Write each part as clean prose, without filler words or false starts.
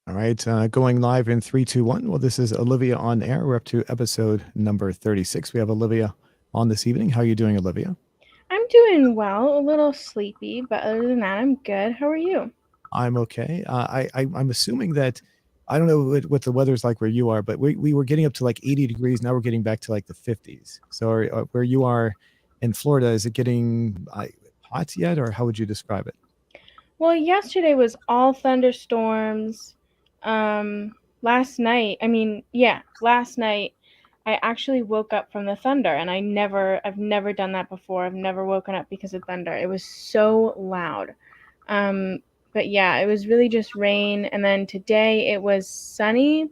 All right, going live in three, two, one. Well, this is Olivia on Air. We're up to episode number 36. We have Olivia on this evening. How are you doing, Olivia? I'm doing well, a little sleepy, but other than that, I'm good. How are you? I'm okay. I'm assuming that I don't know what the weather's like where you are, but we were getting up to like 80 degrees. Now we're getting back to like the 50s. So where you are in Florida, is it getting hot yet, or how would you describe it? Well, yesterday was all thunderstorms. Last night I actually woke up from the thunder and I've never done that before. I've never woken up because of thunder. It was so loud. Um, but yeah, it was really just rain. And then today it was sunny,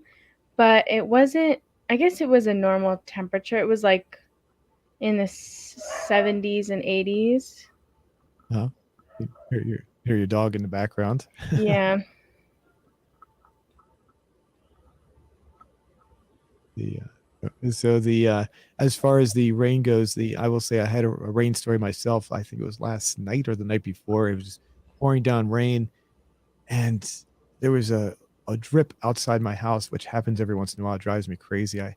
but it wasn't, I guess it was a normal temperature. It was like in the 70s and 80s. Huh? Hear your dog in the background. Yeah. The so the As far as the rain goes, the I will say I had a rain story myself. I think it was last night or the night before. It was pouring down rain, and there was a drip outside my house, which happens every once in a while. It drives me crazy. I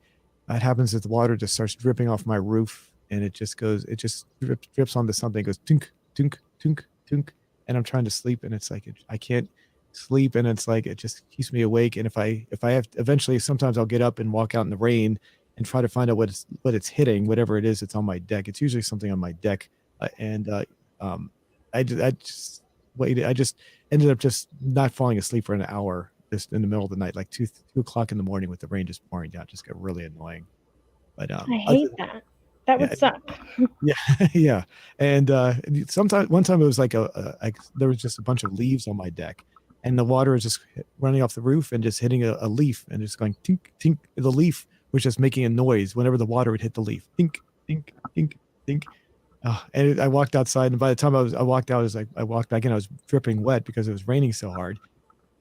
It happens that the water just starts dripping off my roof, and it just drips onto something. It goes tink tink tink tink, and I'm trying to sleep, and it's like I can't sleep, and it's like it just keeps me awake. And if I have eventually, sometimes I'll get up and walk out in the rain and try to find out what it's hitting, whatever it is. It's on my deck. It's usually something on my deck, and um, I just waited. I just ended up just not falling asleep for an hour just in the middle of the night, like 2 o'clock in the morning with the rain just pouring down. Just got really annoying. But I other hate that. That would yeah, suck. yeah, yeah. And sometimes one time it was like there was just a bunch of leaves on my deck, and the water was just running off the roof and just hitting a leaf and just going tink tink. The leaf was just making a noise whenever the water would hit the leaf. Tink tink tink tink. I walked outside, and by the time I walked out, I walked back in, I was dripping wet because it was raining so hard,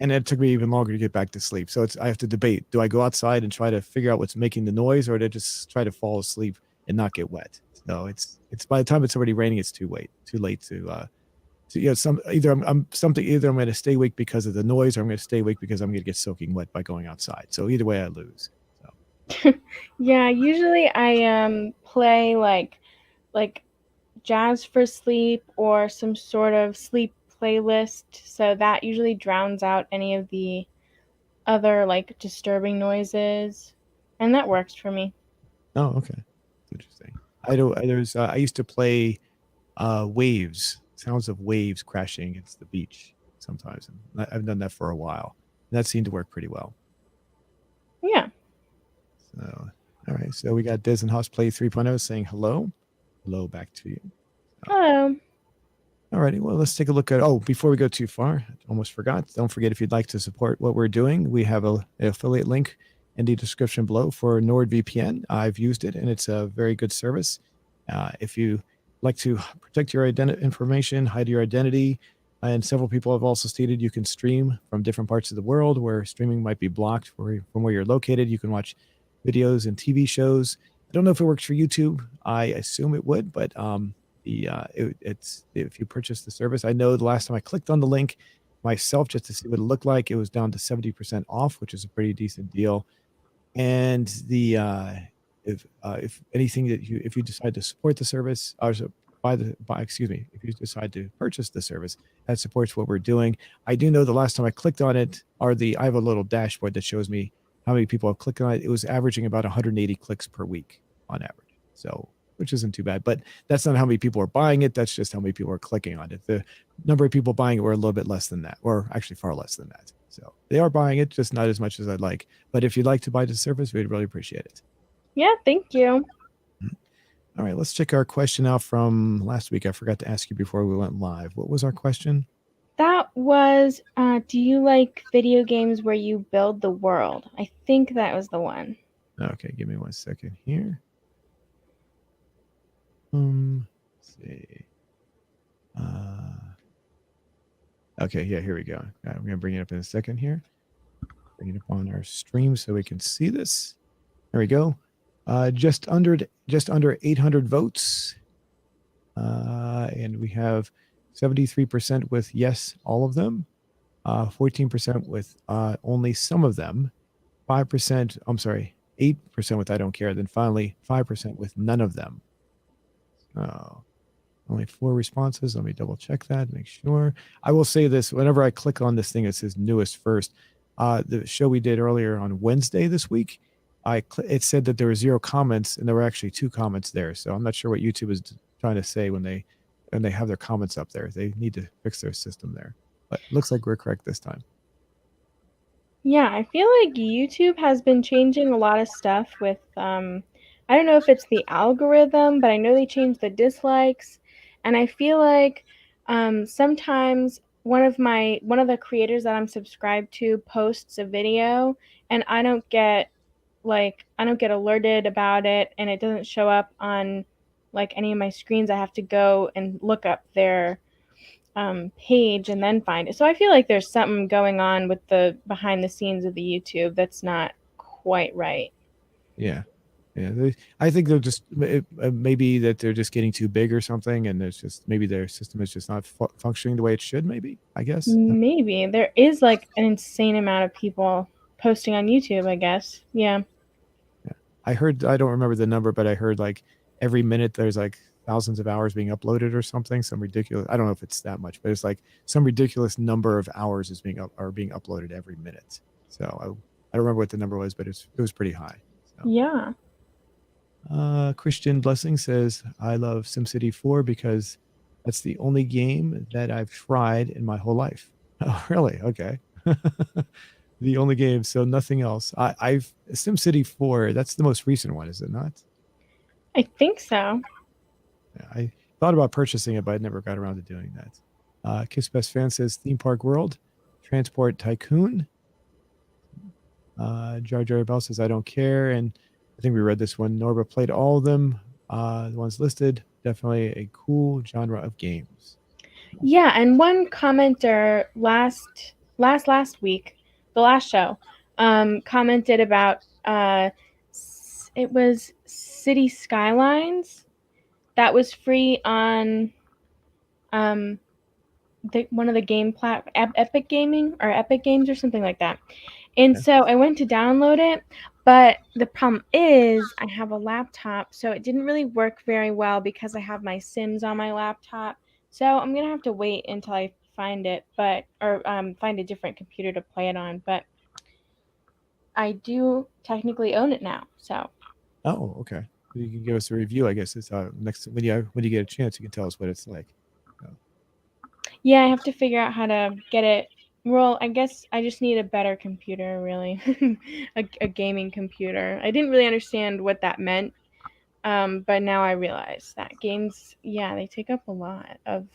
and it took me even longer to get back to sleep. So I have to debate: do I go outside and try to figure out what's making the noise, or do I just try to fall asleep and not get wet? So it's by the time it's already raining, it's too late to some either either I'm going to stay awake because of the noise, or I'm going to stay awake because I'm going to get soaking wet by going outside. So either way, I lose. So Yeah, usually I play like jazz for sleep or some sort of sleep playlist, so that usually drowns out any of the other like disturbing noises, and that works for me. oh, okay, interesting. I don't. I used to play waves, sounds of waves crashing against the beach sometimes. And I've done that for a while. That seemed to work pretty well. Yeah. So, all right. So we got Diz and House Play 3.0 saying hello. Hello back to you. So, Hello. all righty. Well, let's take a look at. Oh, before we go too far, I almost forgot. Don't forget, if you'd like to support what we're doing, we have an affiliate link in the description below for NordVPN. I've used it, and it's a very good service. If you like to protect your information, hide your identity, and several people have also stated you can stream from different parts of the world where streaming might be blocked from where you're located. You can watch videos and TV shows. I don't know if it works for YouTube. I assume it would, but it's if you purchase the service. I know the last time I clicked on the link myself just to see what it looked like, it was down to 70% off, which is a pretty decent deal. And the if anything that you if you decide to support the service or excuse me, if you decide to purchase the service that supports what we're doing. I do know the last time I clicked on it, I have a little dashboard that shows me how many people have clicked on it. It was averaging about 180 clicks per week on average. So, which isn't too bad, but that's not how many people are buying it. That's just how many people are clicking on it. The number of people buying it were a little bit less than that, or actually far less than that. So they are buying it, just not as much as I'd like. But if you'd like to buy the service, we'd really appreciate it. Yeah, thank you. Mhm. All right, let's check our question out from last week. I forgot to ask you before we went live. What was our question? That was do you like video games where you build the world? I think that was the one. Okay, give me 1 second here. Let's see. Uh, okay, yeah, here we go. I'm gonna bring it up in a second here. Bring it up on our stream so we can see this. There we go. Just under 800 votes, and we have 73% with yes, all of them. 14% with only some of them, 5%, I'm sorry, 8% with I don't care, then finally 5% with none of them. Only 4 responses. Let me double check that, make sure. I will say this, whenever I click on this thing, it says newest first. The show we did earlier on Wednesday this week, it said that there were 0 comments, and there were actually 2 comments there. So I'm not sure what YouTube is trying to say when they have their comments up there. They need to fix their system there. But it looks like we're correct this time. Yeah, I feel like YouTube has been changing a lot of stuff with I don't know if it's the algorithm, but I know they changed the dislikes, and I feel like sometimes one of the creators that I'm subscribed to posts a video and I don't get alerted about it, and it doesn't show up on like any of my screens. I have to go and look up their page and then find it. So I feel like there's something going on with the behind the scenes of the YouTube that's not quite right. Yeah. Yeah. I think they're just maybe that they're just getting too big or something. And there's just maybe their system is just not functioning the way it should, maybe, I guess. Maybe there is like an insane amount of people posting on YouTube, I guess. Yeah. Yeah. I don't remember the number, but I heard like every minute there's like thousands of hours being uploaded or something, some ridiculous, I don't know if it's that much, but it's like some ridiculous number of hours is being uploaded every minute. So I don't remember what the number was, but it was pretty high. So. Yeah. Christian Blessing says, I love SimCity 4 because that's the only game that I've tried in my whole life. Oh, really? Okay. The only game, so nothing else. I've SimCity 4, that's the most recent one, is it not? I think so. Yeah, I thought about purchasing it, but I never got around to doing that. Kiss Best Fan says Theme Park World, Transport Tycoon. Jar Jar Bell says I don't care, and I think we read this one. Norba played all of them. The ones listed, definitely a cool genre of games. Yeah, and one commenter last week, the last show, commented about it was City Skylines that was free on one of the game Epic Gaming or Epic Games or something like that. And so I went to download it, but the problem is I have a laptop, so it didn't really work very well because I have my Sims on my laptop. So I'm gonna have to wait until I find it, or find a different computer to play it on. But I do technically own it now. So. Oh, okay. You can give us a review, I guess. It's next when you get a chance, you can tell us what it's like. Yeah, I have to figure out how to get it. Well, I guess I just need a better computer, really. a gaming computer. I didn't really understand what that meant, but now I realize that games, yeah, they take up a lot of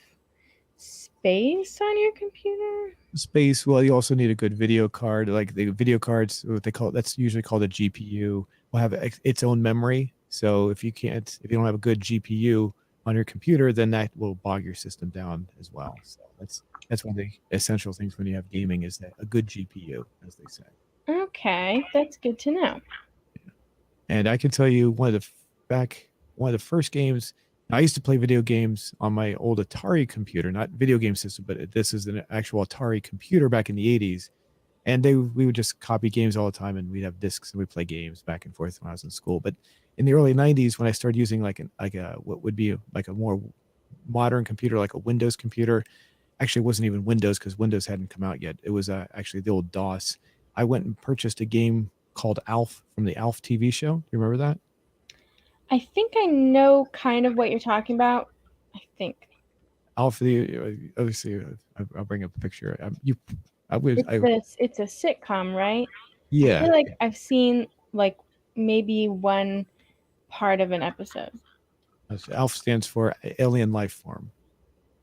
space on your computer. Space. Well, you also need a good video card. Like the video cards, what they call that's usually called a GPU, will have its own memory. So if you don't have a good GPU on your computer, then that will bog your system down as well. So that's one of the essential things when you have gaming is that a good GPU, as they say. Okay, that's good to know. And I can tell you one of the first games. I used to play video games on my old Atari computer, not video game system, but this is an actual Atari computer back in the 80s. And we would just copy games all the time, and we'd have discs and we'd play games back and forth when I was in school. But in the early 90s, when I started using what would be like a more modern computer, like a Windows computer, actually it wasn't even Windows because Windows hadn't come out yet. It was actually the old DOS. I went and purchased a game called Alf from the Alf TV show. Do you remember that? I think I know kind of what you're talking about. I think. Alf, obviously, I'll bring up a picture. It's a sitcom, right? I Yeah. feel like I've seen like maybe one part of an episode. Alf stands for alien life form,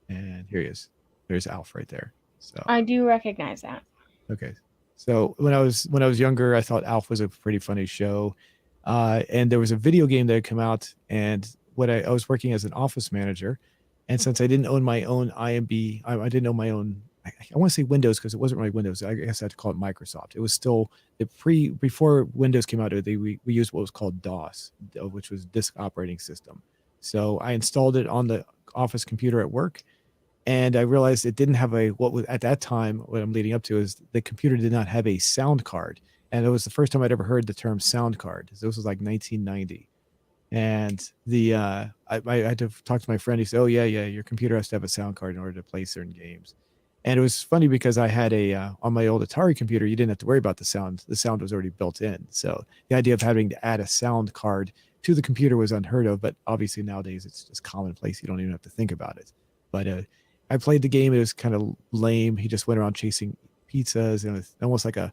and here he is. There's Alf right there. So I do recognize that. okay. So when I was younger, I thought Alf was a pretty funny show, and there was a video game that had come out, and I was working as an office manager, and since I didn't own my own IMB, I didn't own my own. I want to say Windows because it wasn't really Windows. I guess I had to call it Microsoft. It was still before Windows came out. We used what was called DOS, which was disk operating system. So I installed it on the office computer at work, and I realized it didn't have a what was at that time. What I'm leading up to is the computer did not have a sound card, and it was the first time I'd ever heard the term sound card. This was like 1990, and I had to talk to my friend. He said, "Oh yeah, your computer has to have a sound card in order to play certain games." And it was funny because I had a on my old Atari computer, you didn't have to worry about the sound. The sound was already built in. So the idea of having to add a sound card to the computer was unheard of. But obviously nowadays it's just commonplace. You don't even have to think about it. But I played the game. It was kind of lame. He just went around chasing pizzas, and it was almost like a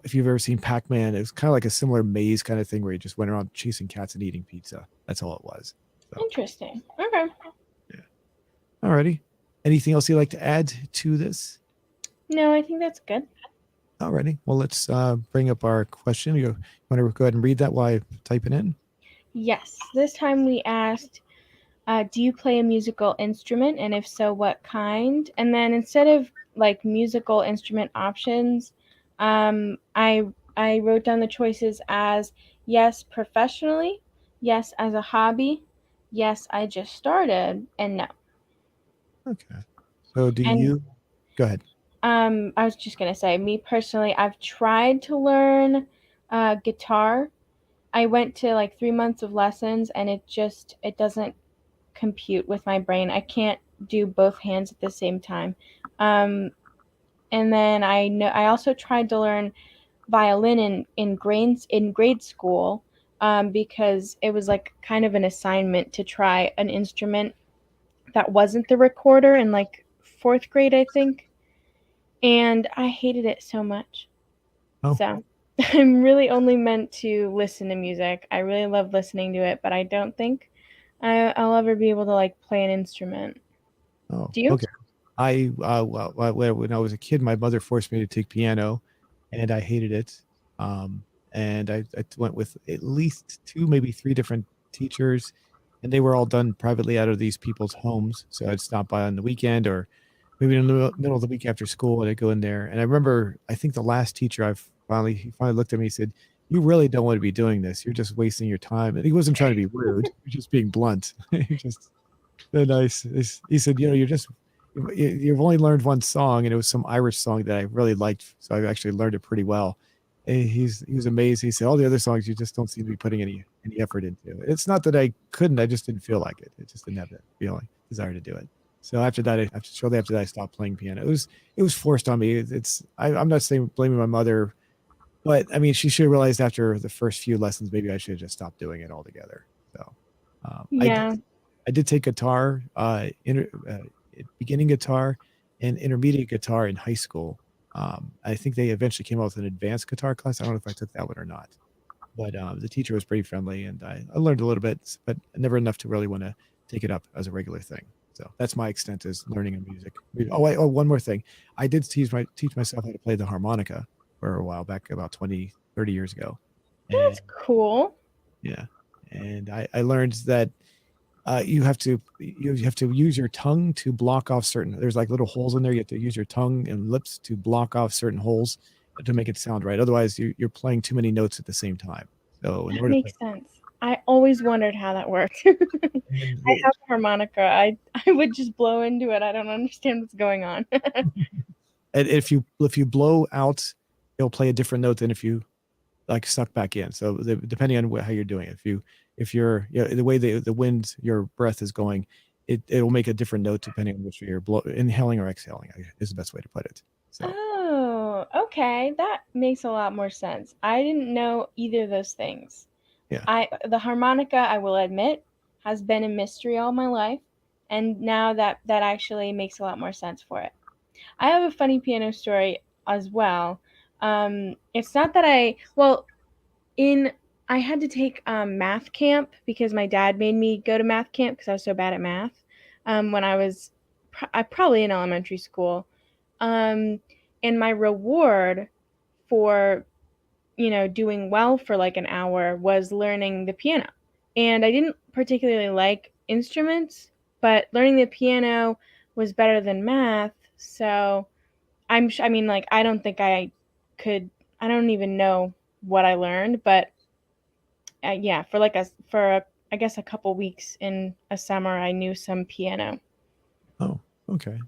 if you've ever seen Pac-Man, it was kind of like a similar maze kind of thing where he just went around chasing cats and eating pizza. That's all it was. So Interesting. Okay. yeah. Alrighty. Anything else you'd like to add to this? No, I think that's good. Alrighty. Well, let's bring up our question. You want to go ahead and read that while I type it in? Yes. This time we asked, do you play a musical instrument? And if so, what kind? And then instead of like musical instrument options, um, I I wrote down the choices as yes, professionally, yes, as a hobby, yes, I just started, and no. Okay. So do And you go ahead? I was just gonna say, me personally, I've tried to learn guitar. I went to like 3 months of lessons, and it doesn't compute with my brain. I can't do both hands at the same time. Um, and then I also tried to learn violin in grade school, because it was like kind of an assignment to try an instrument that wasn't the recorder in like fourth grade, I think. And I hated it so much. Oh, So I'm really only meant to listen to music. I really love listening to it, but I don't think I'll ever be able to like play an instrument. oh, Do you? okay. When I was a kid, my mother forced me to take piano, and I hated it. And I went with at least two, maybe three different teachers, and they were all done privately out of these people's homes. So I'd stop by on the weekend or maybe in the middle of the week after school, and I'd go in there. And I remember, I think the last teacher he finally looked at me and said, "You really don't want to be doing this. You're just wasting your time." And he wasn't trying to be rude. He was just being blunt. He just then he said, you're just you've only learned one song, and it was some Irish song that I really liked, so I actually learned it pretty well. And he was amazed. He said, all the other songs you just don't seem to be putting any effort into. It's not that I couldn't, I just didn't feel like it. It just didn't have that feeling, desire to do it. So shortly after that, I stopped playing piano. It was forced on me. I'm not saying blaming my mother, but I mean, she should have realized after the first few lessons, maybe I should have just stopped doing it altogether. So I did Yeah. I did take guitar, beginning guitar and intermediate guitar in high school. I think they eventually came out with an advanced guitar class. I don't know if I took that one or not, but the teacher was pretty friendly, and I learned a little bit, but never enough to really want to take it up as a regular thing. So that's my extent is learning of music. One more thing. I did teach myself how to play the harmonica for a while back, about 20, 30 years ago. And That's cool. yeah, and I learned that you have to use your tongue to block off certain. There's like little holes in there. You have to use your tongue and lips to block off certain holes to make it sound right. Otherwise, you're playing too many notes at the same time. So in That order to play, makes sense. I always wondered how that worked. and then I have a harmonica. I would just blow into it. I don't understand what's going on. and if you blow out, it'll play a different note than if you like suck back in. So depending on how you're doing it, if you're the way the wind your breath is going, it'll make a different note depending on which way you're inhaling or exhaling is the best way to put it. So Oh, okay. That makes a lot more sense. I didn't know either of those things. yeah. The harmonica, I will admit, has been a mystery all my life, and now that actually makes a lot more sense for it. I have a funny piano story as well. It's not that in I had to take math camp because my dad made me go to math camp because I was so bad at math when I was probably in elementary school. Um, and my reward for doing well for like an hour was learning the piano. And I didn't particularly like instruments, but learning the piano was better than math. So I mean, like, I don't think could, I don't even know what I learned, but yeah, I guess a couple weeks in a summer, I knew some piano. Oh. Okay.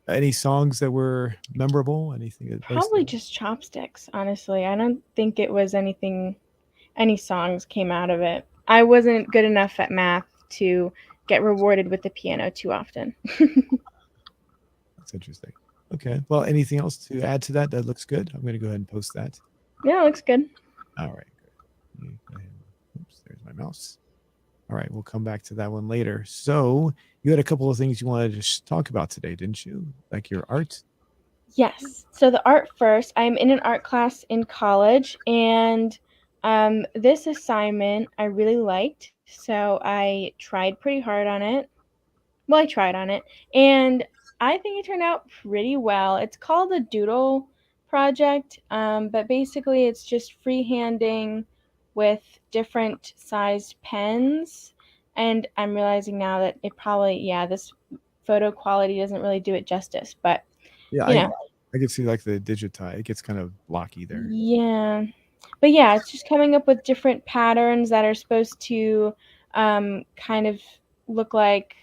Any songs that were memorable? Anything that really stood Probably out? just chopsticks, honestly. I don't think it was any songs came out of it. I wasn't good enough at math to get rewarded with the piano too often. That's interesting. Okay. Well, anything else to add to that? That looks good. I'm going to go ahead and post that. Yeah, it looks good. All right. Good. Go ahead. Oops, there's my mouse. All right. We'll come back to that one later. So you had a couple of things you wanted to talk about today, didn't you? Like your art? Yes. So the art first, I'm in an art class in college, and this assignment I really liked. So I tried pretty hard on it. Well, I tried on it, and I think it turned out pretty well. It's called a doodle project, but basically it's just freehanding with different sized pens. And I'm realizing now that it probably, yeah, this photo quality doesn't really do it justice, but Yeah, you know, I can see like the digitize. It gets kind of blocky there. yeah. But yeah, it's just coming up with different patterns that are supposed to kind of look like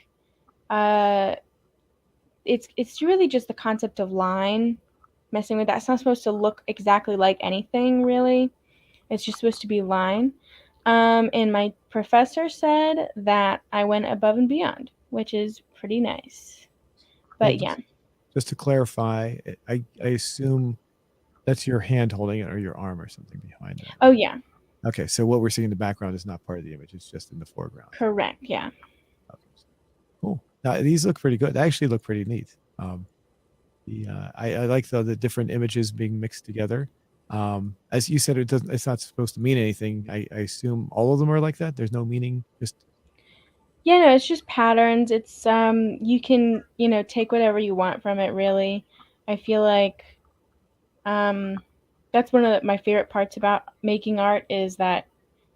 uh, it's really just the concept of line messing with that. It's not supposed to look exactly like anything really. It's just supposed to be line. And my professor said that I went above and beyond, which is pretty nice. So But yeah. just to clarify, I assume that's your hand holding it or your arm or something behind that, Oh right? yeah. Okay, so what we're seeing in the background is not part of the image; it's just in the foreground. Correct. Yeah. Okay, cool. Now these look pretty good. They actually look pretty neat. I like the different images being mixed together. As you said, it's not supposed to mean anything. I assume all of them are like that. There's no meaning. Just Yeah, no, it's just patterns. It's you can, take whatever you want from it really. I feel like um that's one of my favorite parts about making art is that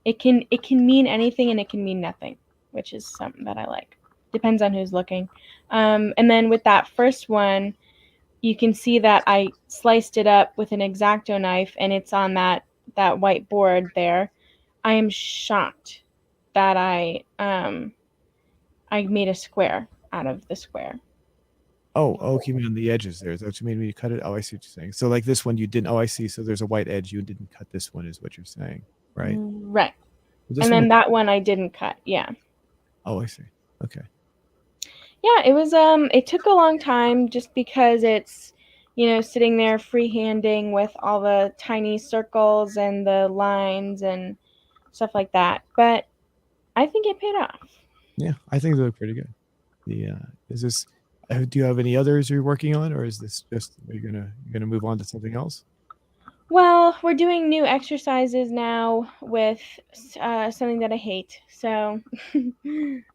it can mean anything and it can mean nothing, which is something that I like. Depends on who's looking. And then with that first one, you can see that I sliced it up with an X-Acto knife, and it's on that white board there. I am shocked that I made a square out of the square. oh, you mean on the edges there? Is that what you mean when you cut it? Oh, I see what you're saying. So like this one you didn't. Oh, I see. So there's a white edge. You didn't cut this one, is what you're saying, right? Right. Well, this And one then looks. that one I didn't cut. Yeah. Oh, I see. Okay. Yeah, it took a long time just because it's sitting there freehanding with all the tiny circles and the lines and stuff like that. But I think it paid off. Yeah, I think they look pretty good. The is this? Do you have any others you're working on, or is this just are you gonna move on to something else? Well, we're doing new exercises now with something that I hate. So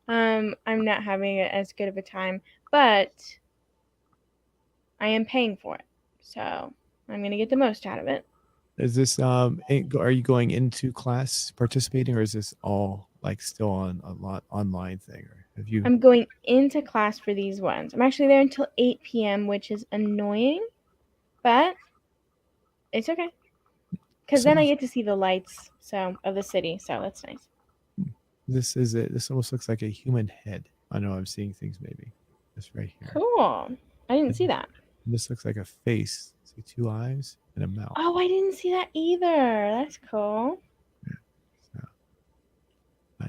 I'm not having as good of a time, but I am paying for it. So I'm going to get the most out of it. Is this are you going into class participating, or is this all like still on a lot online thing, or have you? I'm going into class for these ones. I'm actually there until 8 p.m., which is annoying, but it's okay. Because So then I get to see the lights of the city, so that's nice. this is it. This almost looks like a human head. I know I'm seeing things maybe. This right here. Cool. I didn't see And that. this looks like a face. See two eyes and a mouth. Oh, I didn't see that either. That's cool. Yeah. So I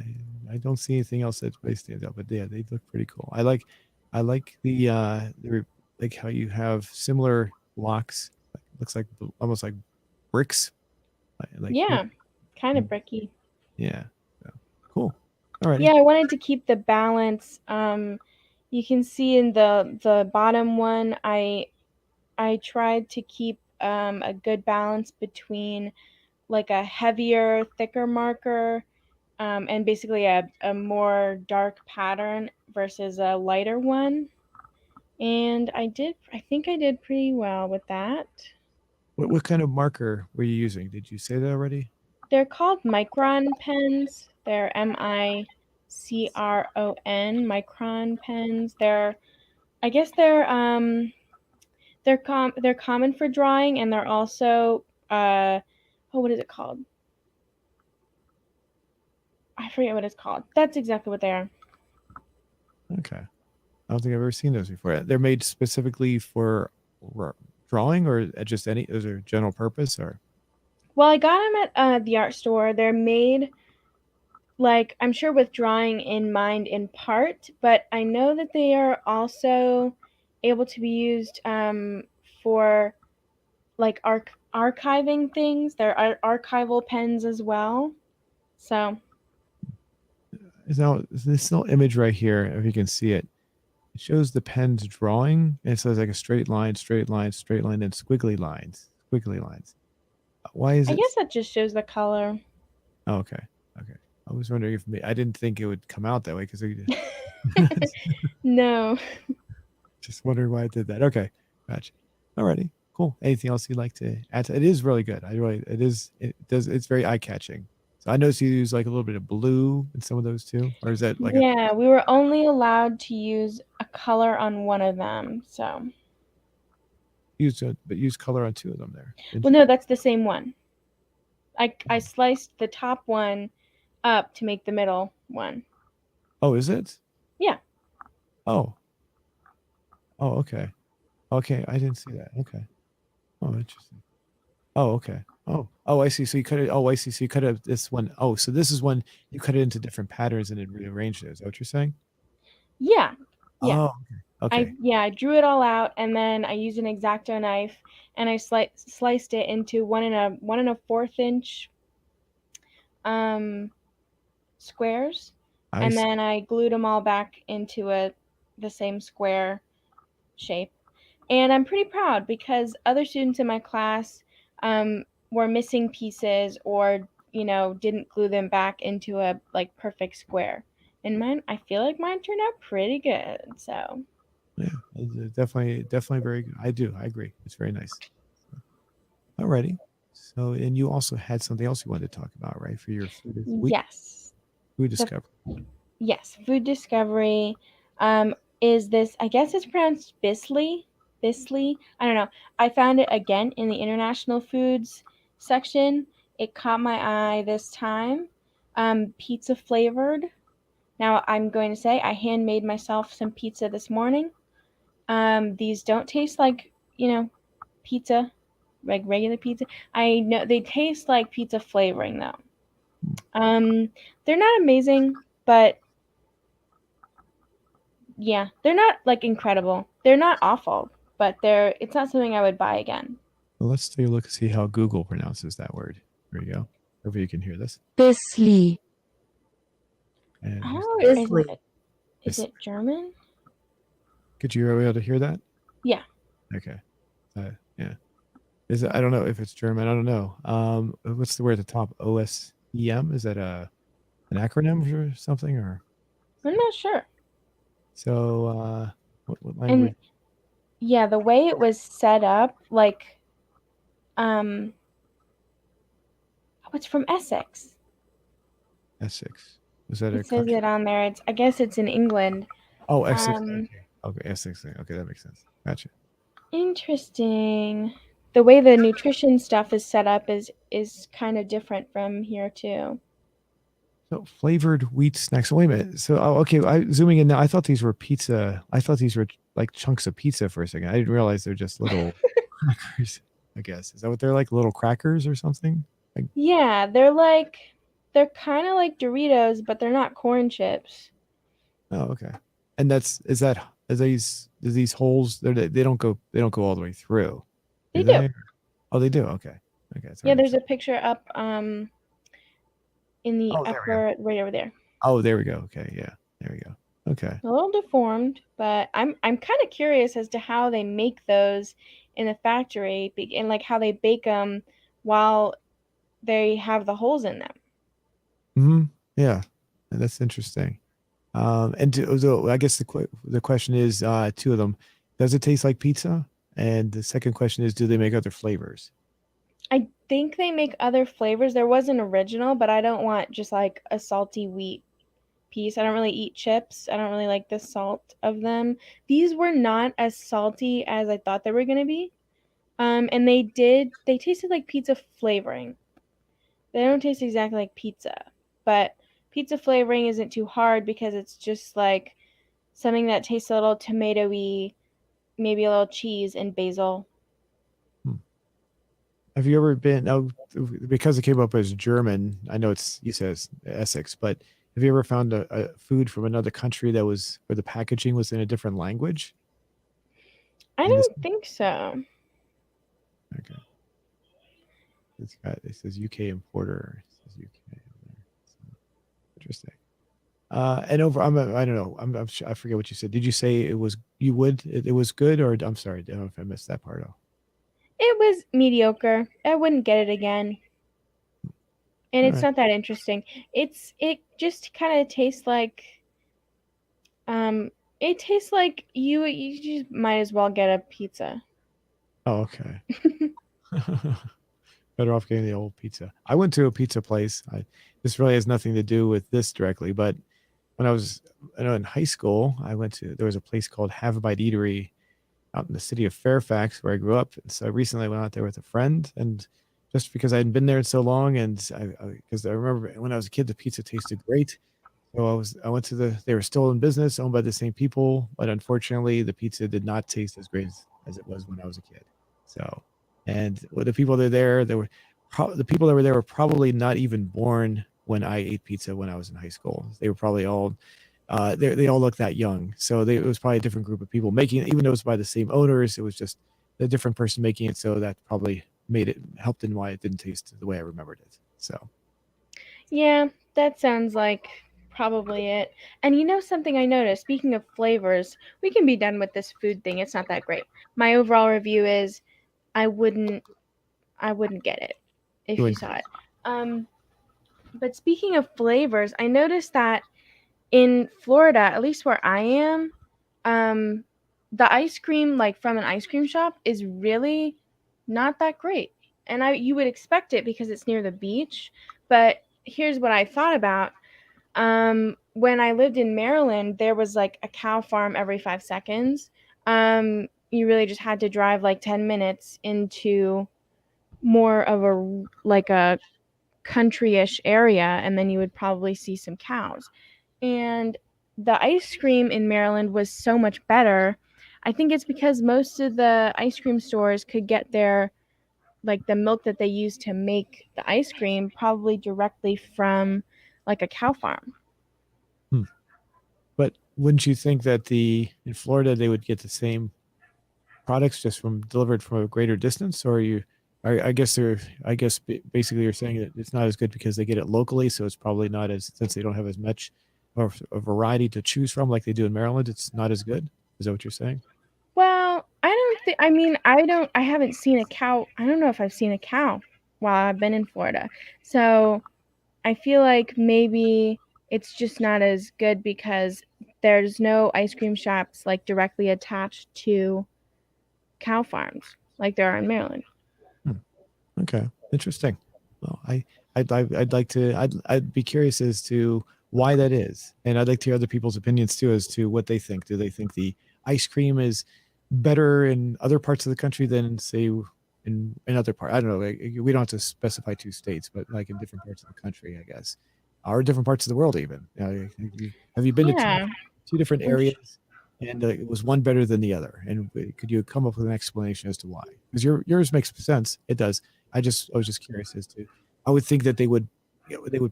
I don't see anything else that really stands out, but yeah, they look pretty cool. I like like how you have similar blocks. Looks like almost like bricks. Like Yeah, kind of mm, bricky. yeah. So, cool. Alrighty. Yeah, I wanted to keep the balance. You can see in the bottom one, I tried to keep a good balance between like a heavier, thicker marker, and basically a more dark pattern versus a lighter one. And I think I did pretty well with that. What kind of marker were you using? Did you say that already? They're called micron pens. They're micron pens. I guess they're common for drawing, and they're also what is it called? I forget what it's called. That's exactly what they are. Okay. I don't think I've ever seen those before. They're made specifically for drawing, or just any? Is there general purpose, or? Well, I got them at the art store. They're made like I'm sure with drawing in mind in part, but I know that they are also able to be used for like archiving things. They're archival pens as well. So Is now this little image right here? If you can see it, it shows the pen's drawing, and it says like a straight line, straight line, straight line, and squiggly lines, squiggly lines. Why is I it? guess that just shows the color. Oh, okay, okay. I was wondering if I didn't think it would come out that way because No. just wondering why I did that. Okay, gotcha. Alrighty, cool. Anything else you'd like to add? It is really good. It's very eye catching. So I noticed you use like a little bit of blue in some of those too, or is that like a Yeah, we were only allowed to use a color on one of them. So, but use color on two of them there? well, no, that's the same one. I sliced the top one up to make the middle one. Oh, is it? Yeah. Oh, oh, okay, okay. I didn't see that. Okay. Oh, interesting. Oh, okay. Oh, I see. So you cut it. Oh, I see. So you cut it this one. Oh, so this is one you cut it into different patterns and then rearranged it. Is that what you're saying? Yeah. Yeah. Oh, okay. I drew it all out and then I used an X-Acto knife and I sliced it into 1 1/4 inch um squares, I and see. then I glued them all back into the same square shape. And I'm pretty proud because other students in my class were missing pieces or didn't glue them back into a like perfect square. And mine, I feel like mine turned out pretty good. So Yeah, definitely very good. I agree. It's very nice. Alrighty. So, and you also had something else you wanted to talk about, right? For your week, yes, food the discovery. yes, food discovery is this. I guess it's pronounced Bisley. Bisley. I don't know. I found it again in the international foods section. It caught my eye this time. Pizza flavored. Now I'm going to say I handmade myself some pizza this morning. These don't taste like pizza, like regular pizza. I know they taste like pizza flavoring though. They're not amazing, but yeah, they're not like incredible. They're not awful, but it's not something I would buy again. Well, let's take a look and see how Google pronounces that word. There you go. Hopefully you can hear this. Bisley. And Oh, Bisley. is it German? could you be able to hear that? Yeah. Okay. Yeah. Is it? I don't know if it's German. I don't know. What's the word at the top? OSEM? Is that an acronym for something, or? I'm not sure. So, what language? And yeah, the way it was set up, like, it's from Essex. Essex. Was that a It says country? it on there. I guess it's in England. Oh, Essex. Um, Okay. Okay, Essex. Okay, that makes sense. Gotcha. Interesting. The way the nutrition stuff is set up is kind of different from here too. So flavored wheat snacks. Wait a minute. So, okay. Zooming in now. I thought these were pizza. I thought these were like chunks of pizza for a second. I didn't realize they're just little crackers. I guess is that what they're like? Little crackers or something? Like, Yeah, they're kind of like Doritos, but they're not corn chips. oh, okay. And is these holes? They don't go all the way through, They do do. they? Oh, they do. Okay. Okay. That's Yeah, what I'm there's saying. a picture up in the Oh, there we go. upper right over there. Oh, there we go. Okay. Yeah. There we go. Okay. A little deformed, but I'm kind of curious as to how they make those in the factory and like how they bake them while they have the holes in them. Hmm. Yeah. That's interesting. So I guess the question is, two of them. Does it taste like pizza? And the second question is, do they make other flavors? I think they make other flavors. There was an original, but I don't want just like a salty wheat piece. I don't really eat chips. I don't really like the salt of them. These were not as salty as I thought they were going to be. And they tasted like pizza flavoring. They don't taste exactly like pizza, but pizza flavoring isn't too hard because it's just like something that tastes a little tomatoey, maybe a little cheese and basil. Hmm. Have you ever been? Oh, because it came up as German. I know it's you said it's Essex, but have you ever found a food from another country that was where the packaging was in a different language? I In this, don't think so. okay, it says UK importer. It says UK on there. So, interesting. And over, I don't know. I forget what you said. Did you say it was you would it was good or I'm sorry, I don't know if I missed that part. Oh, It was mediocre. I wouldn't get it again. And all it's right. not that interesting. It just kind of tastes like um it tastes like you just might as well get a pizza. Oh, okay. Better off getting the old pizza. I went to a pizza place. This really has nothing to do with this directly, but when I know in high school, there was a place called Have a Bite Eatery out in the city of Fairfax where I grew up. And so I recently went out there with a friend, and just because I hadn't been there in so long, and because I remember when I was a kid, the pizza tasted great. So I went to they were still in business, owned by the same people, but unfortunately, the pizza did not taste as great as it was when I was a kid. So, and with the people that were there, the people that were there were probably not even born when I ate pizza when I was in high school. They were probably all they all look that young. So it was probably a different group of people making it, even though it was by the same owners. It was just a different person making it. So that probably helped in why it didn't taste the way I remembered it. So, Yeah, that sounds like probably it. And you know something I noticed, speaking of flavors, we can be done with this food thing. It's not that great. My overall review is I wouldn't I wouldn't get it if you doing saw it. Um but speaking of flavors, I noticed that in Florida, at least where I am, um the ice cream like from an ice cream shop is really not that great. And I you would expect it because it's near the beach, but here's what I thought about. When I lived in Maryland, there was like a cow farm every 5 seconds. You really just had to drive like 10 minutes into more of a like a country-ish area, and then you would probably see some cows. And the ice cream in Maryland was so much better. I think it's because most of the ice cream stores could get their like the milk that they use to make the ice cream probably directly from like a cow farm. hmm. But wouldn't you think that in Florida they would get the same products just from delivered from a greater distance, or I guess basically you're saying that it's not as good because they get it locally, so it's probably not as since they don't have as much or a variety to choose from like they do in Maryland. It's not as good. Is that what you're saying? Well, I don't think, I mean, I haven't seen a cow. I don't know if I've seen a cow while I've been in Florida. So I feel like maybe it's just not as good because there's no ice cream shops like directly attached to cow farms like there are in Maryland. Hmm. Okay, interesting. Well, I'd like to I'd be curious as to why that is, and I'd like to hear other people's opinions too as to what they think. Do they think the ice cream is better in other parts of the country than say in other parts? I don't know. We don't have to specify two states, but like in different parts of the country, I guess, or different parts of the world even. Have you been to Yeah. two different I'm sh- areas? And was one better than the other? And could you come up with an explanation as to why? Because yours makes sense. It does. I was just curious as to. I would think that they would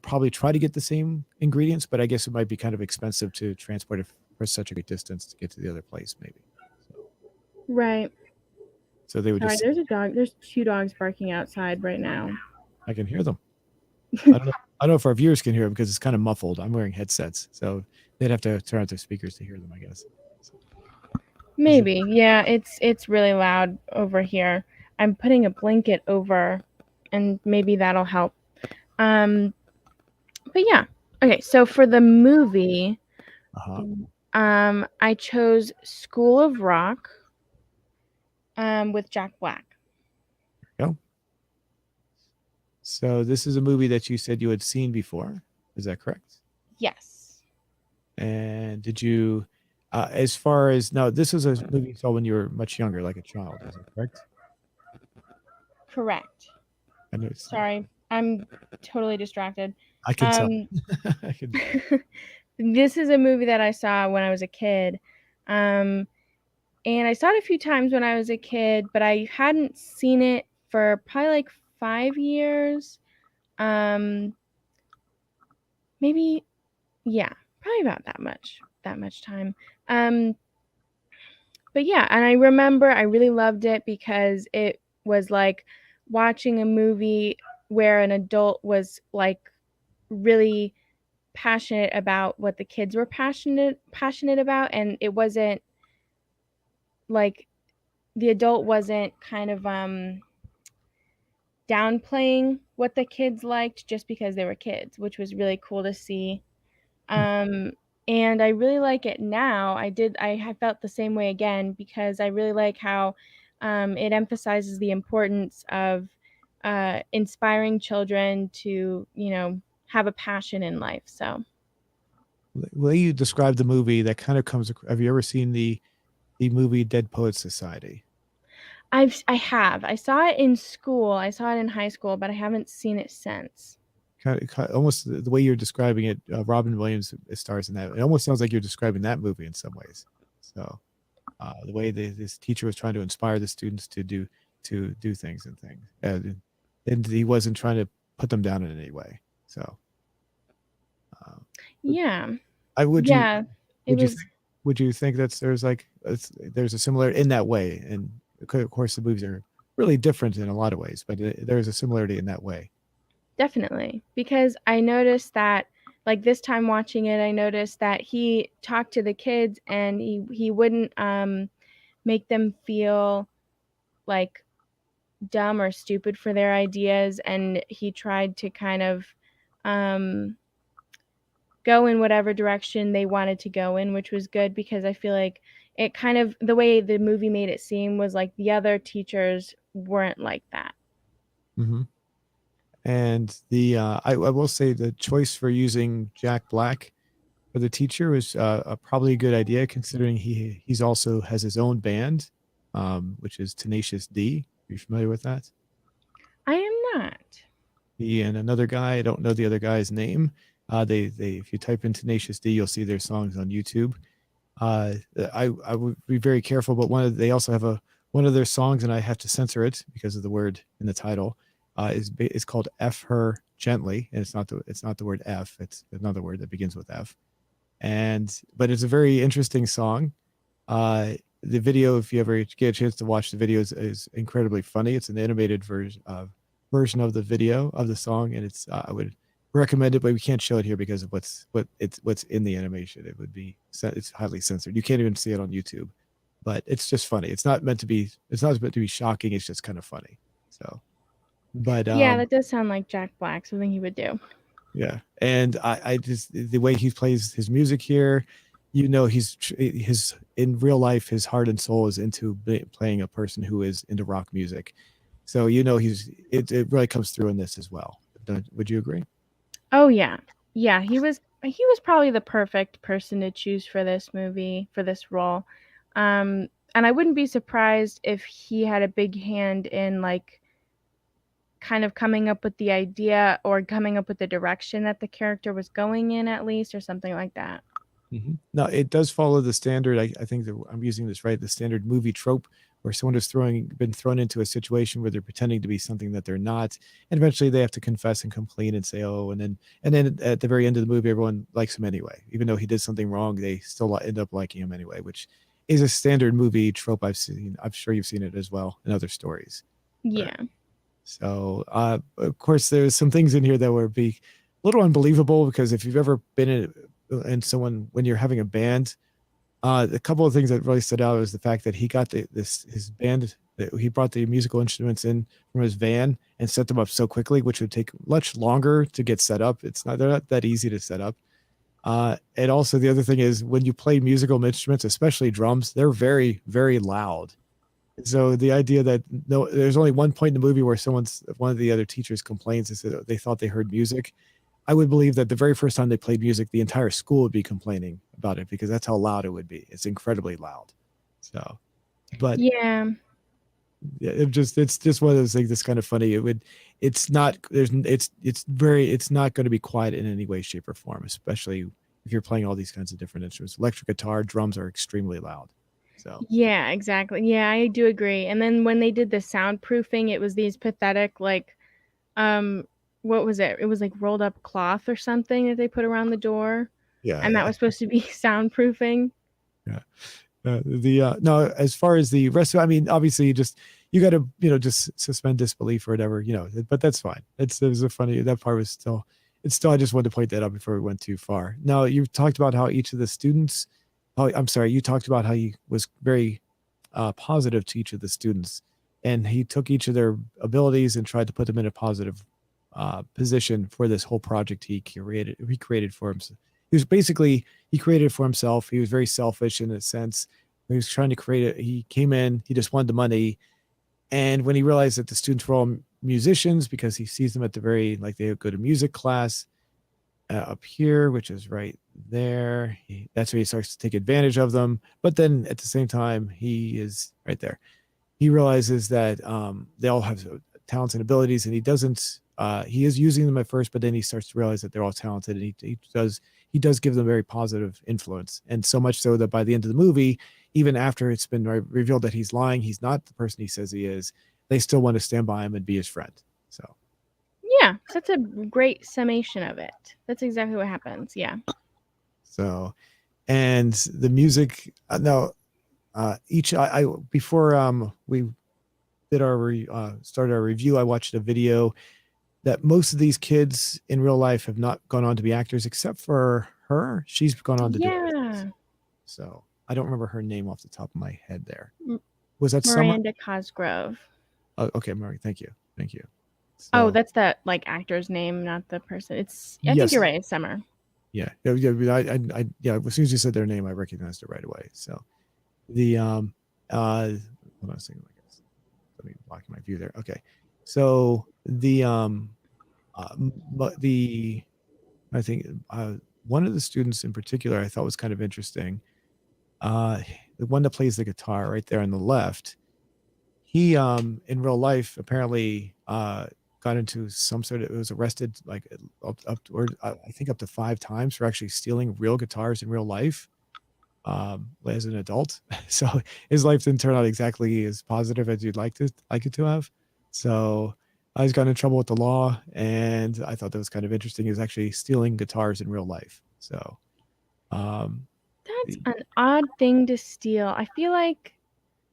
probably try to get the same ingredients, but I guess it might be kind of expensive to transport it for such a great distance to get to the other place, maybe. So, right. so they would Sorry, just. there's a dog. There's two dogs barking outside right now. I can hear them. I don't know. I don't know if our viewers can hear them because it's kind of muffled. I'm wearing headsets, so they'd have to turn out their speakers to hear them, I guess. So, is it Maybe. Yeah, it's really loud over here. I'm putting a blanket over and maybe that'll help. Um but yeah. Okay, so for the movie, uh-huh. I chose School of Rock with Jack Black. Go. So this is a movie that you said you had seen before. Is that correct? Yes. And did you, as far as now, this was a movie you saw when you were much younger, like a child. Is that correct? Correct. I know it's, Sorry. I'm totally distracted. I can tell. Um I can. This is a movie that I saw when I was a kid. And I saw it a few times when I was a kid, but I hadn't seen it for probably like 5 years. Um, maybe, yeah, probably about that much time. Um, but yeah, and I remember I really loved it because it was like watching a movie where an adult was like really passionate about what the kids were passionate about, and it wasn't like the adult wasn't kind of downplaying what the kids liked just because they were kids, which was really cool to see. Um, and I really like it now. I have felt the same way again because I really like how it emphasizes the importance of inspiring children to, have a passion in life. So The way you describe the movie, that kind of comes. Have you ever seen the movie Dead Poets Society? I have. I saw it in school. I saw it in high school, but I haven't seen it since. Kind of almost the way you're describing it. Robin Williams stars in that. It almost sounds like you're describing that movie in some ways. So the way this teacher was trying to inspire the students to do things and he wasn't trying to put them down in any way. So uh, Yeah. I Yeah. It would you was think would you think that there's a similar in that way? And of course the movies are really different in a lot of ways, but there's a similarity in that way. definitely because I noticed that like this time watching it, I noticed that he talked to the kids and he wouldn't make them feel like dumb or stupid for their ideas, and he tried to kind of um go in whatever direction they wanted to go in, which was good because I feel like it kind of the way the movie made it seem was like the other teachers weren't like that. Hmm. And I will say the choice for using Jack Black for the teacher was probably a good idea, considering he's also has his own band, which is Tenacious D. Are you familiar with that? I am not. He and another guy, I don't know the other guy's name. They if you type in Tenacious D, you'll see their songs on YouTube. I would be very careful, but they also have one of their songs, and I have to censor it because of the word in the title. Is called "F Her Gently," and it's not the word F. It's another word that begins with F. But it's a very interesting song. The video, if you ever get a chance to watch the video, is incredibly funny. It's an animated version of the video of the song, and I would recommend it, but we can't show it here because of what's in the animation. It's highly censored. You can't even see it on YouTube, but it's just funny. It's not meant to be shocking. It's just kind of funny. So, but Yeah, that does sound like Jack Black, something he would do. yeah, and I just the way he plays his music here, his in real life, his heart and soul is into playing a person who is into rock music. So it really comes through in this as well. Would you agree? Oh yeah. Yeah, he was probably the perfect person to choose for this movie, for this role. And I wouldn't be surprised if he had a big hand in like kind of coming up with the idea or coming up with the direction that the character was going in at least or something like that. No, it does follow the standard. I think that I'm using this right. The standard movie trope where someone has been thrown into a situation where they're pretending to be something that they're not, and eventually they have to confess and complain and say, "Oh," and then at the very end of the movie, everyone likes him anyway, even though he did something wrong. They still end up liking him anyway, which is a standard movie trope I've seen. I'm sure you've seen it as well in other stories. Where, Yeah. so, of course, there's some things in here that would be a little unbelievable because if you've ever been in someone when you're having a band, a couple of things that really stood out was the fact that he got his band that he brought the musical instruments in from his van and set them up so quickly, which would take much longer to get set up. They're not that easy to set up. And also the other thing is when you play musical instruments, especially drums, they're very, very loud. So the idea that no, there's only one point in the movie where one of the other teachers complains and said they thought they heard music. I would believe that the very first time they played music, the entire school would be complaining about it because that's how loud it would be. It's incredibly loud. So, but Yeah. yeah, it's just one of those things that's kind of funny. It's not going to be quiet in any way, shape, or form, especially if you're playing all these kinds of different instruments. Electric guitar, drums are extremely loud. So Yeah, exactly. Yeah, I do agree. And then when they did the soundproofing, it was these pathetic like um what was it? It was like rolled up cloth or something that they put around the door, and that yeah, was supposed to be soundproofing. yeah. No, as far as the rest of, I mean, obviously you got to just suspend disbelief or whatever, but that's fine. It was a funny, that part was still, it's still, I just wanted to point that out before we went too far. Now you talked about how each of the students, oh, I'm sorry, you talked about how he was very positive to each of the students, and he took each of their abilities and tried to put them in a positive position for this whole project he created for himself. He created it for himself. He was very selfish in a sense. He was trying to create it. He came in, he just wanted the money. And when he realized that the students were all musicians, because he sees them at the very, like they go to music class up here, which is right there. That's where he starts to take advantage of them. But then at the same time, he is right there. He realizes that they all have talents and abilities, and he doesn't. He is using them at first, but then he starts to realize that they're all talented, and he does give them very positive influence, and so much so that by the end of the movie, even after it's been revealed that he's lying, he's not the person he says he is, they still want to stand by him and be his friend. So Yeah, that's a great summation of it. That's exactly what happens. Yeah. so and the music no each I before we did our started our review, I watched a video that most of these kids in real life have not gone on to be actors, except for her. She's gone on to do other things. Yeah. So I don't remember her name off the top of my head there. M- Was that Summer? Miranda Cosgrove. Oh, okay, Murray. Thank you. Thank you. Oh, So that's that like actor's name, not the person. I think you're yes. right. It's Summer. Yeah. Yeah. Yeah. As soon as you said their name, I recognized it right away. So the, hold on a second. I guess. Let me block my view there. Okay. So but I think one of the students in particular I thought was kind of interesting. The one that plays the guitar right there on the left, he in real life apparently got into some sort of, it was arrested like or I think up to 5 times for actually stealing real guitars in real life as an adult. So his life didn't turn out exactly as positive as you'd like it to have. So I was got in trouble with the law, and I thought that was kind of interesting. He was actually stealing guitars in real life. So um That's an odd thing to steal. I feel like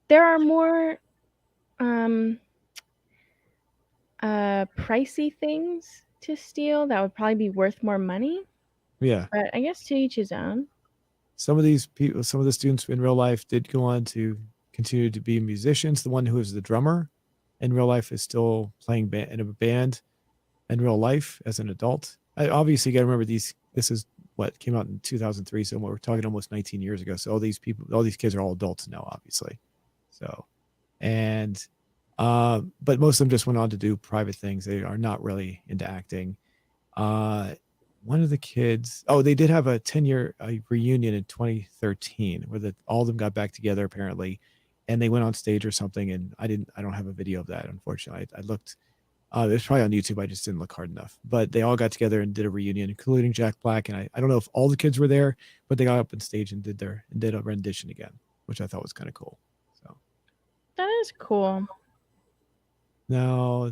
there are more um pricey things to steal that would probably be worth more money, yeah, but I guess to each his own. some of these people, some of the students in real life did go on to continue to be musicians. The one who is the drummer in real life is still playing in a band in real life as an adult. I obviously got to remember this is what came out in 2003. So we're talking almost 19 years ago. So all these kids are all adults now, obviously. So, and, but most of them just went on to do private things. They are not really into acting. Uh, One of the kids, oh, they did have a 10-year reunion in 2013 where all of them got back together apparently, and they went on stage or something. And I don't have a video of that, unfortunately. I looked, it's probably on YouTube. I just didn't look hard enough. But they all got together and did a reunion, including Jack Black. And I don't know if all the kids were there, but they got up on stage and did a rendition again, which I thought was kind of cool. So That is cool. now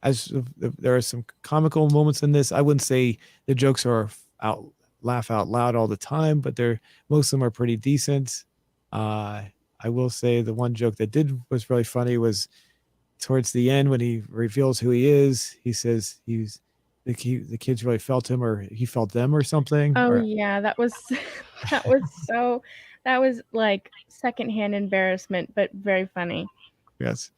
as there are some comical moments in this. I wouldn't say the jokes are laugh out loud all the time, but most of them are pretty decent. I will say the one joke that was really funny was towards the end when he reveals who he is. He says the kids really felt him, or he felt them, or something. Oh Or yeah, that was that was so that was like secondhand embarrassment, but very funny. yes.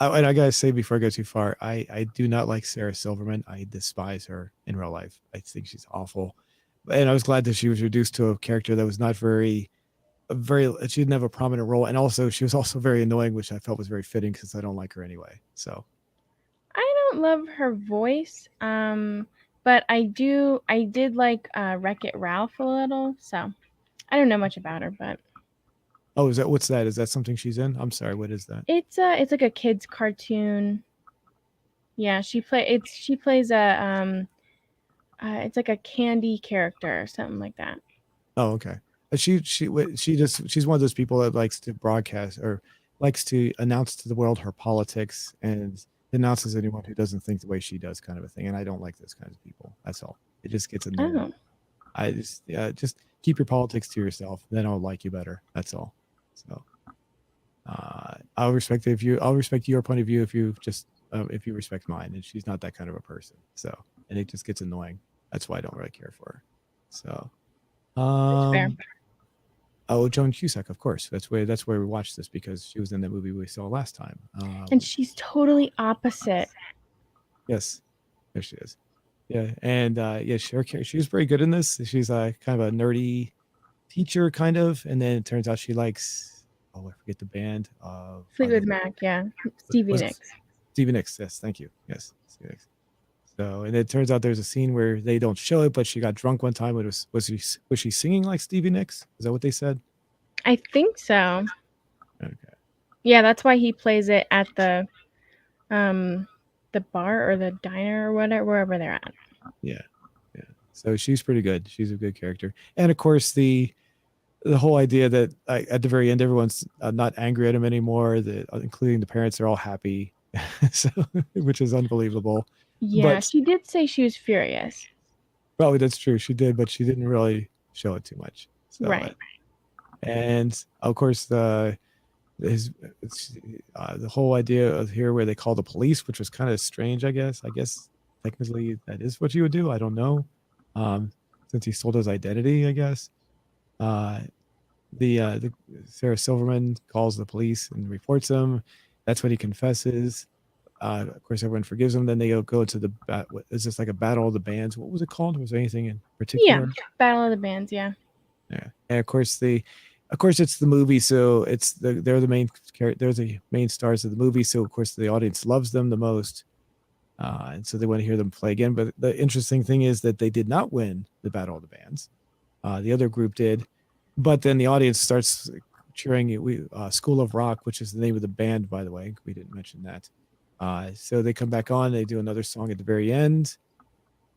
And I gotta say before I go too far, I do not like Sarah Silverman. I despise her in real life. I think she's awful. And I was glad that she was reduced to a character that was not she didn't have a prominent role, and also she was also very annoying, which I felt was very fitting because I don't like her anyway. So I don't love her voice, but I did like Wreck-It Ralph a little, so I don't know much about her, but oh, what's that? Is that something she's in? I'm sorry, what is that? it's like a kids cartoon. Yeah, she plays It's like a candy character or something like that. Oh, okay. She's one of those people that likes to broadcast or likes to announce to the world her politics and denounces anyone who doesn't think the way she does, kind of a thing. And I don't like those kinds of people. That's all. It just gets annoying. Oh, I just keep your politics to yourself. Then I'll like you better. That's all. So I'll respect your point of view if you respect mine. And she's not that kind of a person. So and it just gets annoying. That's why I don't really care for her. So that's fair. um oh, Joan Cusack, of course. That's where we watched this because she was in that movie we saw last time. And she's totally opposite. Yes, there she is. Yeah, and yeah, she was very good in this. She's kind of a nerdy teacher, kind of, and then it turns out she likes I forget the band of Fleetwood Mac, yeah. Stevie was it Nicks. Stevie Nicks? Yes, thank you. Yes, Stevie Nicks. So, and it turns out there's a scene where they don't show it, but she got drunk one time. Was she singing like Stevie Nicks? Is that what they said? I think so. Okay. Yeah, that's why he plays it at the bar or the diner or whatever, wherever they're at. Yeah. Yeah. So she's pretty good. She's a good character. And of course the whole idea that at the very end everyone's not angry at him anymore, that including the parents are all happy. So which is unbelievable. Yeah, But she did say she was furious. probably that's true. She did, but she didn't really show it too much. So Right. and of course his the whole idea of here where they call the police, which was kind of strange, I guess. I guess technically that is what you would do. I don't know. Um, since he sold his identity, I guess. Uh, the Sarah Silverman calls the police and reports him. That's when he confesses. Of course, everyone forgives him. Then they go to the is this like a battle of the bands? What was it called? Was there anything in Yeah, particular? Battle of the Bands, yeah. Yeah, and of course it's the movie, so they're the main stars of the movie. So of course the audience loves them the most, and so they want to hear them play again. But the interesting thing is that they did not win the Battle of the Bands. The other group did, but then the audience starts cheering. School of Rock, which is the name of the band, by the way, we didn't mention that. So they come back on. They do another song at the very end,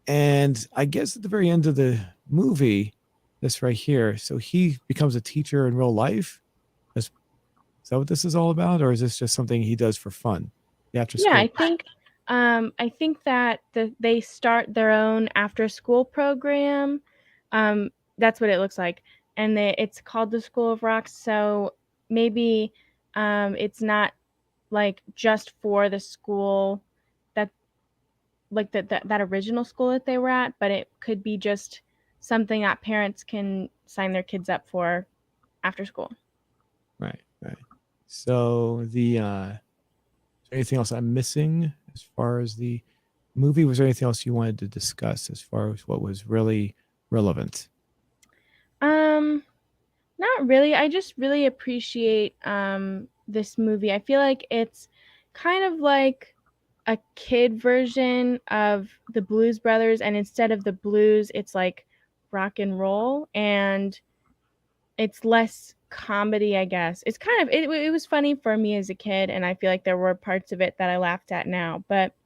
and I guess at the very end of the movie, this right here. So he becomes a teacher in real life. Is that what this is all about, or is this just something he does for fun? The after Yeah, school. I think that they start their own after school program. That's what it looks like. And it's called the School of Rock, so maybe it's not like just for the school that like that original school that they were at, but it could be just something that parents can sign their kids up for after school. Right, right. So is there anything else I'm missing as far as the movie? Was there anything else you wanted to discuss as far as what was really relevant? Um, Not really. I just really appreciate this movie. I feel like it's kind of like a kid version of the Blues Brothers, and instead of the blues, it's like rock and roll, and it's less comedy, I guess. It's kind of it was funny for me as a kid, and I feel like there were parts of it that I laughed at now, but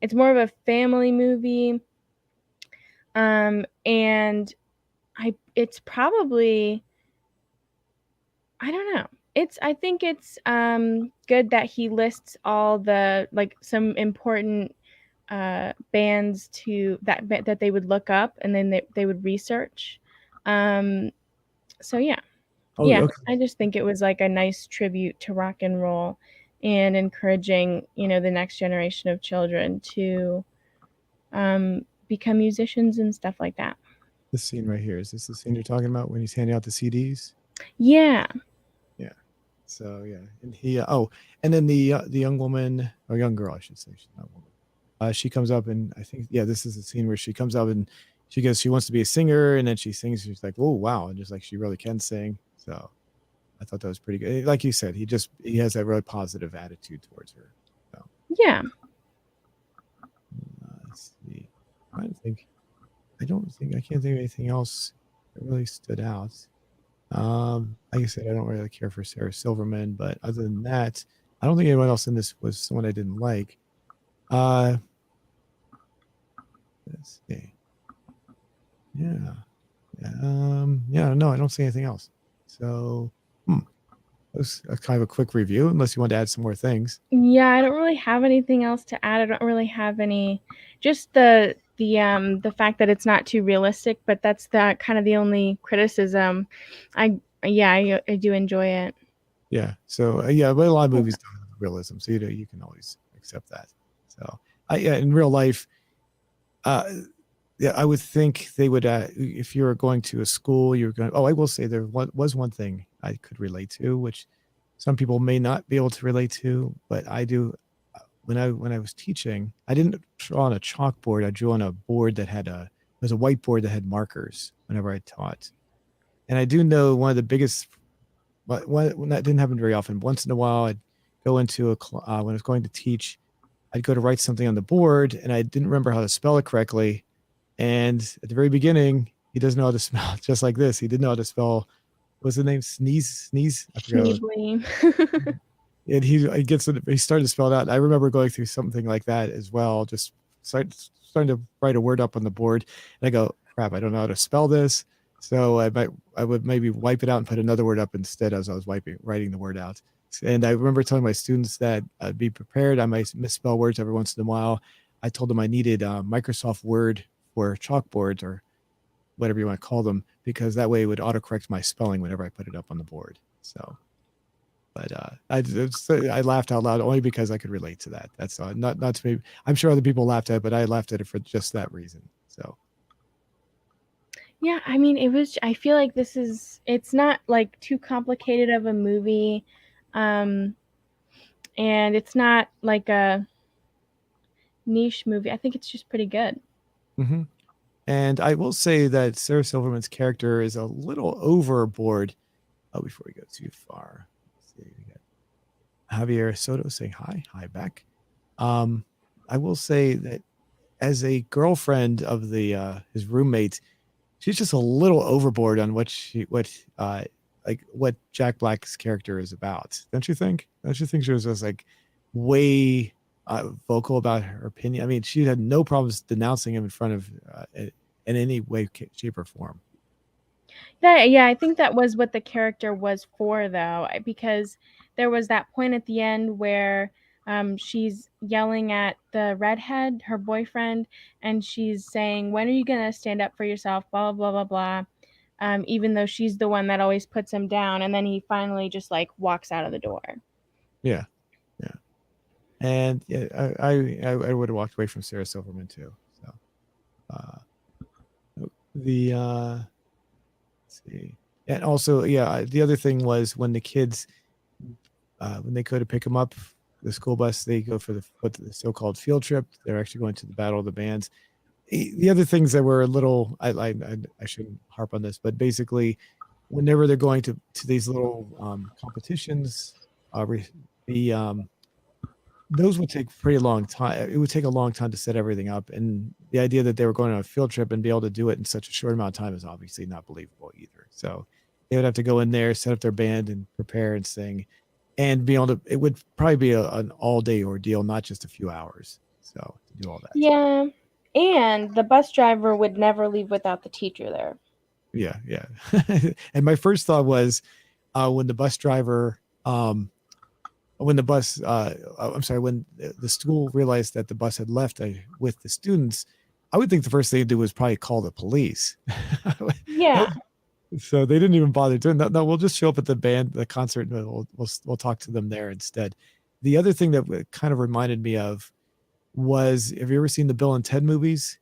it's more of a family movie. And it's probably, I don't know. I think it's good that he lists all the like some important bands that they would look up, and then they would research. Um, so yeah. Oh, Yeah, okay. I just think it was like a nice tribute to rock and roll and encouraging, the next generation of children to become musicians and stuff like that. This scene right here, is this the scene you're talking about when he's handing out the CDs? Yeah. Yeah. So yeah, and and then the young woman or young girl, I should say, she's not a woman. She comes up and I think this is the scene where she comes up and she wants to be a singer, and then she sings. She's like, oh wow, and just like she really can sing. So I thought that was pretty good. Like you said, he has that really positive attitude towards her. So Yeah. let's see. I can't think of anything else that really stood out. Like I said, I don't really care for Sarah Silverman, but other than that, I don't think anyone else in this was someone I didn't like. Let's see. Yeah. Yeah, no, I don't see anything else. So, that was a kind of a quick review, unless you want to add some more things. Yeah, I don't really have anything else to add. I don't really have any, just the fact that it's not too realistic, but that's kind of the only criticism. I do enjoy it. Yeah. So, yeah, but a lot of movies don't have realism, so you can always accept that. So, yeah, in real life, uh, yeah, I would think they would, if you're going to a school, you're going. Oh, I will say there was one thing I could relate to, which some people may not be able to relate to, but I do. When I was teaching, I didn't draw on a chalkboard. I drew on a board that had it was a whiteboard that had markers whenever I taught. And I do know one of the biggest, when that didn't happen very often. Once in a while, I'd go into when I was going to teach, I'd go to write something on the board, and I didn't remember how to spell it correctly. And at the very beginning, he doesn't know how to spell just like this. He didn't know how to spell. What's the name? Sneeze. I forgot. Schneebly. And he started to spell it out. I remember going through something like that as well, just starting to write a word up on the board, and I go, crap, I don't know how to spell this. So I would maybe wipe it out and put another word up instead as I was writing the word out. And I remember telling my students that I'd be prepared. I might misspell words every once in a while. I told them I needed Microsoft Word for chalkboards, or whatever you want to call them, because that way it would autocorrect my spelling whenever I put it up on the board. So, but I laughed out loud only because I could relate to that. That's not to me. I'm sure other people laughed at it, but I laughed at it for just that reason. So, Yeah, I mean, I feel like it's not like too complicated of a movie. Um, and it's not like a niche movie. I think it's just pretty good. mm-hmm. And I will say that Sarah Silverman's character is a little overboard. Oh, before we go too far, let's see, we got Javier Soto saying hi, hi back. Um, I will say that as a girlfriend of the his roommate, she's just a little overboard on what Jack Black's character is about. Don't you think? Don't you think she was just like way vocal about her opinion? I mean, she had no problems denouncing him in front of in any way, shape, or form. Yeah, I think that was what the character was for, though, because there was that point at the end where she's yelling at the redhead, her boyfriend, and she's saying, "When are you gonna stand up for yourself?" Blah blah blah blah blah. Even though she's the one that always puts him down, and then he finally just like walks out of the door. Yeah, yeah, and yeah, I would have walked away from Sarah Silverman too. So uh, the let's see, and also yeah, the other thing was when the kids when they go to pick them up, the school bus, they go for the so-called field trip. They're actually going to the Battle of the Bands. The other things that were a little, I shouldn't harp on this, but basically, whenever they're going to these little competitions, the those would take pretty long time. It would take a long time to set everything up, and the idea that they were going on a field trip and be able to do it in such a short amount of time is obviously not believable either. So they would have to go in there, set up their band, and prepare and sing, and be able to. It would probably be an all-day ordeal, not just a few hours. So to do all that. Yeah, and the bus driver would never leave without the teacher there. Yeah, yeah. And my first thought was when the bus driver when the bus I'm sorry, when the school realized that the bus had left with the students, I would think the first thing to do was probably call the police. Yeah. So they didn't even bother doing that. No, we'll just show up at the concert, and we'll talk to them there instead. The other thing that kind of reminded me of was, have you ever seen the Bill and Ted movies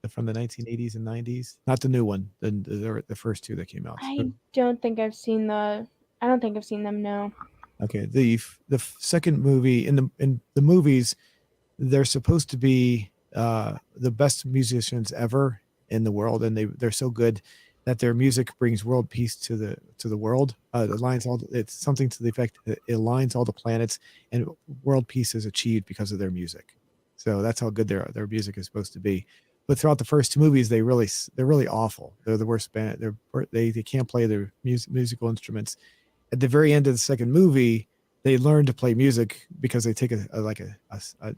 from the 1980s and 90s? Not the new one, the first two that came out. I don't think I've seen the. I don't think I've seen them. No. Okay, the second movie, in the movies, they're supposed to be the best musicians ever in the world, and they're so good that their music brings world peace to the world. It aligns all. It's something to the effect that it aligns all the planets, and world peace is achieved because of their music. So that's how good their music is supposed to be. But throughout the first two movies, they're really awful. They're the worst band. They can't play their musical instruments. At the very end of the second movie, they learn to play music because they take a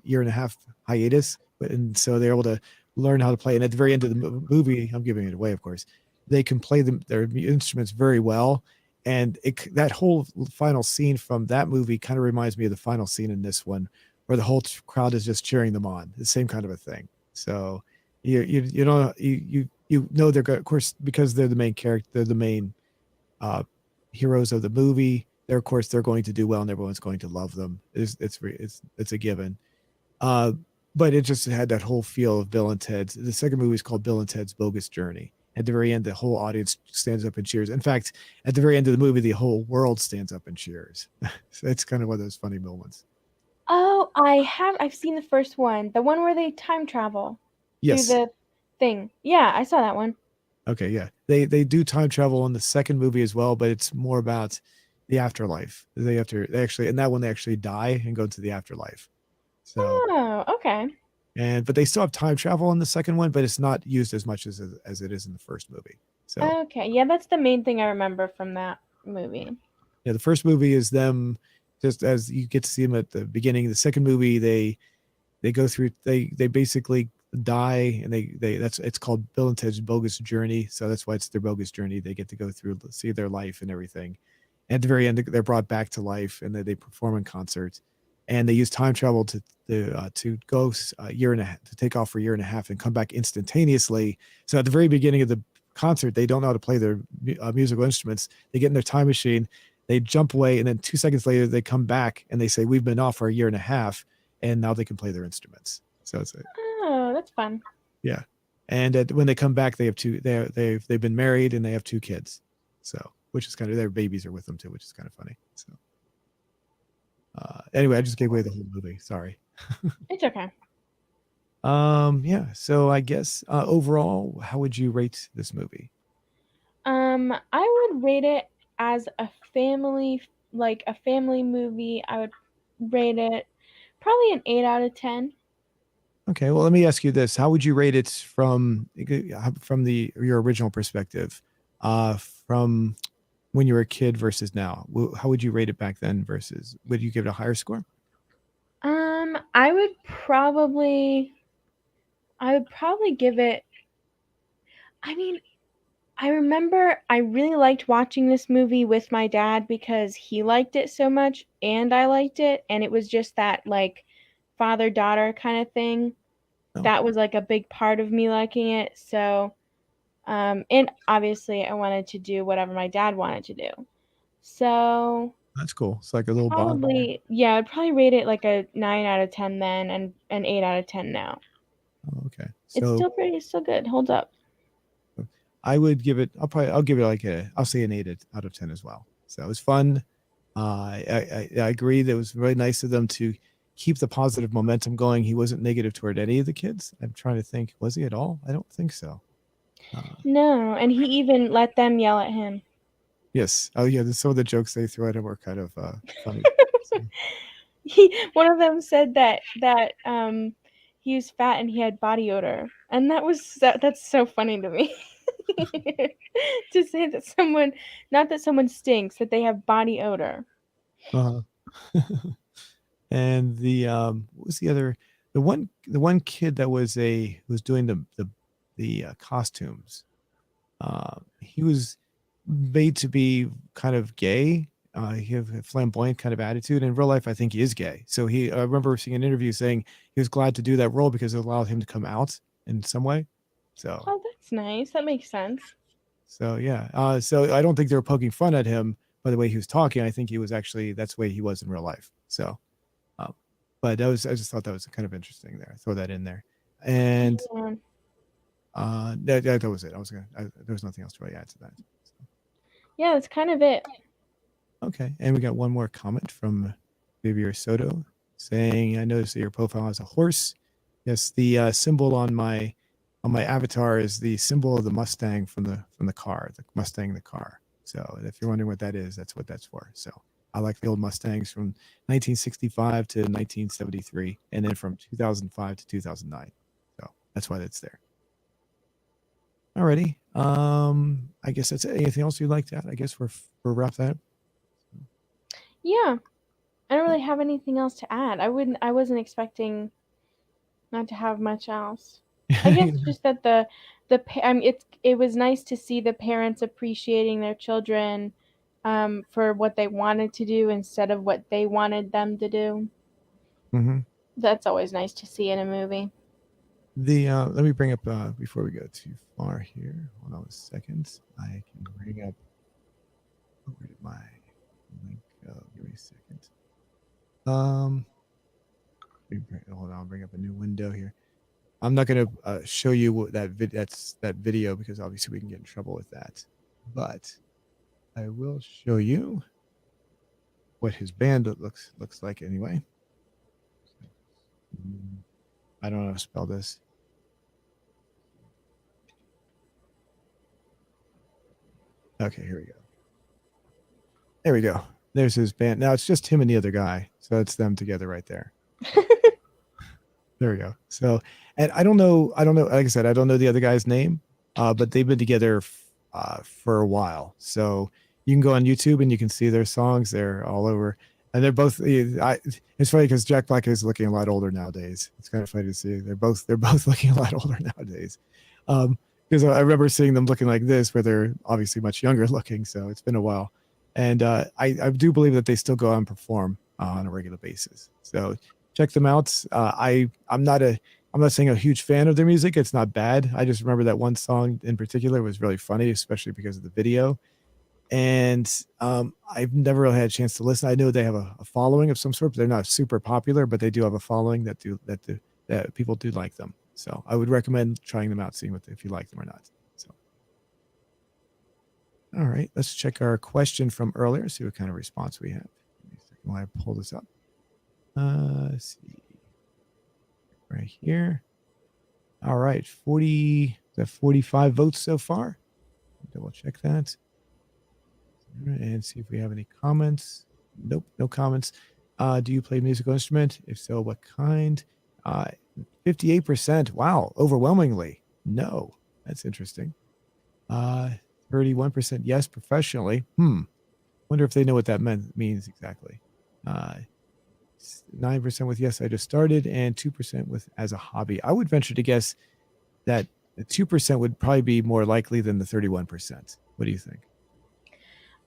year and a half hiatus, and so they're able to learn how to play. And at the very end of the movie, I'm giving it away, of course, they can play their instruments very well. And that whole final scene from that movie kind of reminds me of the final scene in this one, where the whole crowd is just cheering them on. The same kind of a thing. So you know you know they're good, of course, because they're the main character, they're the main uh, heroes of the movie. They're, of course, they're going to do well, and everyone's going to love them. It's a given. Uh, but it just had that whole feel of Bill and Ted's. The second movie is called Bill and Ted's Bogus Journey. At the very end, the whole audience stands up and cheers. In fact, at the very end of the movie, the whole world stands up and cheers. So it's kind of one of those funny moments. Oh, I've seen the first one. The one where they time travel through Yes. the thing. Yeah, I saw that one. Okay. Yeah. They do time travel in the second movie as well, but it's more about the afterlife. They actually in that one they actually die and go to the afterlife. So Oh, okay. but they still have time travel in the second one, but it's not used as much as it is in the first movie. So Okay. Yeah, that's the main thing I remember from that movie. yeah, the first movie is them just as you get to see them at the beginning. The second movie, they go through they basically die, and they that's it's called Bill and Ted's Bogus Journey. So that's why it's their bogus journey. They get to go through, see their life and everything. At the very end, they're brought back to life, and they perform in concert. And they use time travel to go a year and a half, to take off for a year and a half and come back instantaneously. So at the very beginning of the concert, they don't know how to play their musical instruments. They get in their time machine, they jump away, and then 2 seconds later they come back and they say, "We've been off for a year and a half, and now they can play their instruments." So it's Oh, that's fun. yeah. And when they come back, they have they've been married and they have 2 kids. So which is kind of, their babies are with them too, which is kind of funny. So anyway, I just gave away the whole movie. Sorry. It's okay. Yeah. So I guess overall, how would you rate this movie? I would rate it as a family movie. I would rate it probably an 8 out of 10. Okay. Well, let me ask you this: how would you rate it from the your original perspective, from when you were a kid versus now? How would you rate it back then versus? Would you give it a higher score? I would probably give it. I mean, I remember I really liked watching this movie with my dad because he liked it so much and I liked it, and it was just that like father-daughter kind of thing. No, That was like a big part of me liking it. So, and obviously I wanted to do whatever my dad wanted to do. So, that's cool. It's like a little bond there. probably yeah, I'd probably rate it like a 9 out of 10 then and an 8 out of 10 now. Oh, okay. So It's still good. Holds up. I would give it. I'll give it like I'll say an 8 out of 10 as well. So it was fun. I agree that it was really nice of them to keep the positive momentum going. He wasn't negative toward any of the kids. I'm trying to think, was he at all? I don't think so. Uh, No, and he even let them yell at him. yes. Oh yeah. Some of the jokes they threw at him were kind of funny. So, One of them said that he was fat and he had body odor. And that's so funny to me. To say that someone not that someone stinks, that they have body odor. uh and what was the other, the one kid that was who was doing the costumes. He was made to be kind of gay. He had a flamboyant kind of attitude. In real life, I think he is gay. So I remember seeing an interview saying he was glad to do that role because it allowed him to come out in some way. So, Oh, that's nice. That makes sense. so yeah. So I don't think they were poking fun at him by the way he was talking. I think he was actually, that's the way he was in real life. So, um, but I just thought that was kind of interesting there. Throw that in there. And Yeah. that was it. There was nothing else to really add to that. Yeah, that's kind of it. Okay, and we got one more comment from Vivier Soto saying, "I noticed that your profile has a horse. Yes, the symbol on my avatar is the symbol of the Mustang from the car, the Mustang the car. So if you're wondering what that is, that's what that's for. So I like the old Mustangs from 1965 to 1973, and then from 2005 to 2009. So that's why that's there. Alrighty. I guess that's it. Anything else you'd like to add? I guess we're wrap that up. Yeah. I don't really have anything else to add. I wasn't expecting not to have much else. I guess just that I mean, it was nice to see the parents appreciating their children for what they wanted to do instead of what they wanted them to do. Mhm. That's always nice to see in a movie. The let me bring up before we go too far here. Hold on a second. I can bring up. Oh, where did my link go? Give me a second. Um, hold on. I'll bring up a new window here. I'm not going to show you what that video because obviously we can get in trouble with that. But I will show you what his band looks like anyway. I don't know how to spell this. Okay, here we go. There we go. There's his band. Now it's just him and the other guy. So it's them together right there. There we go. So, and I don't know. Like I said, I don't know the other guy's name, but they've been together for a while. So you can go on YouTube and you can see their songs. They're all over, and they're both. It's funny because Jack Black is looking a lot older nowadays. It's kind of funny to see. They're both looking a lot older nowadays. Because I remember seeing them looking like this, where they're obviously much younger looking. So it's been a while, and I do believe that they still go out and perform on a regular basis. So check them out. I'm not saying a huge fan of their music. It's not bad. I just remember that one song in particular was really funny, especially because of the video. And I've never really had a chance to listen. I know they have a following of some sort, but they're not super popular. But they do have a following that people do like them. So I would recommend trying them out, seeing if you like them or not. So, all right, let's check our question from earlier. See what kind of response we have. Give me a second while I pull this up. Let's see. Right here. All right, 45 votes so far. Double check that. And see if we have any comments. Nope, no comments. Do you play a musical instrument? If so, what kind? 58%. Wow, overwhelmingly. No. That's interesting. 31% yes, professionally. Wonder if they know what that means exactly. 9% with yes, I just started, and 2% with as a hobby. I would venture to guess that the 2% would probably be more likely than the 31%. What do you think?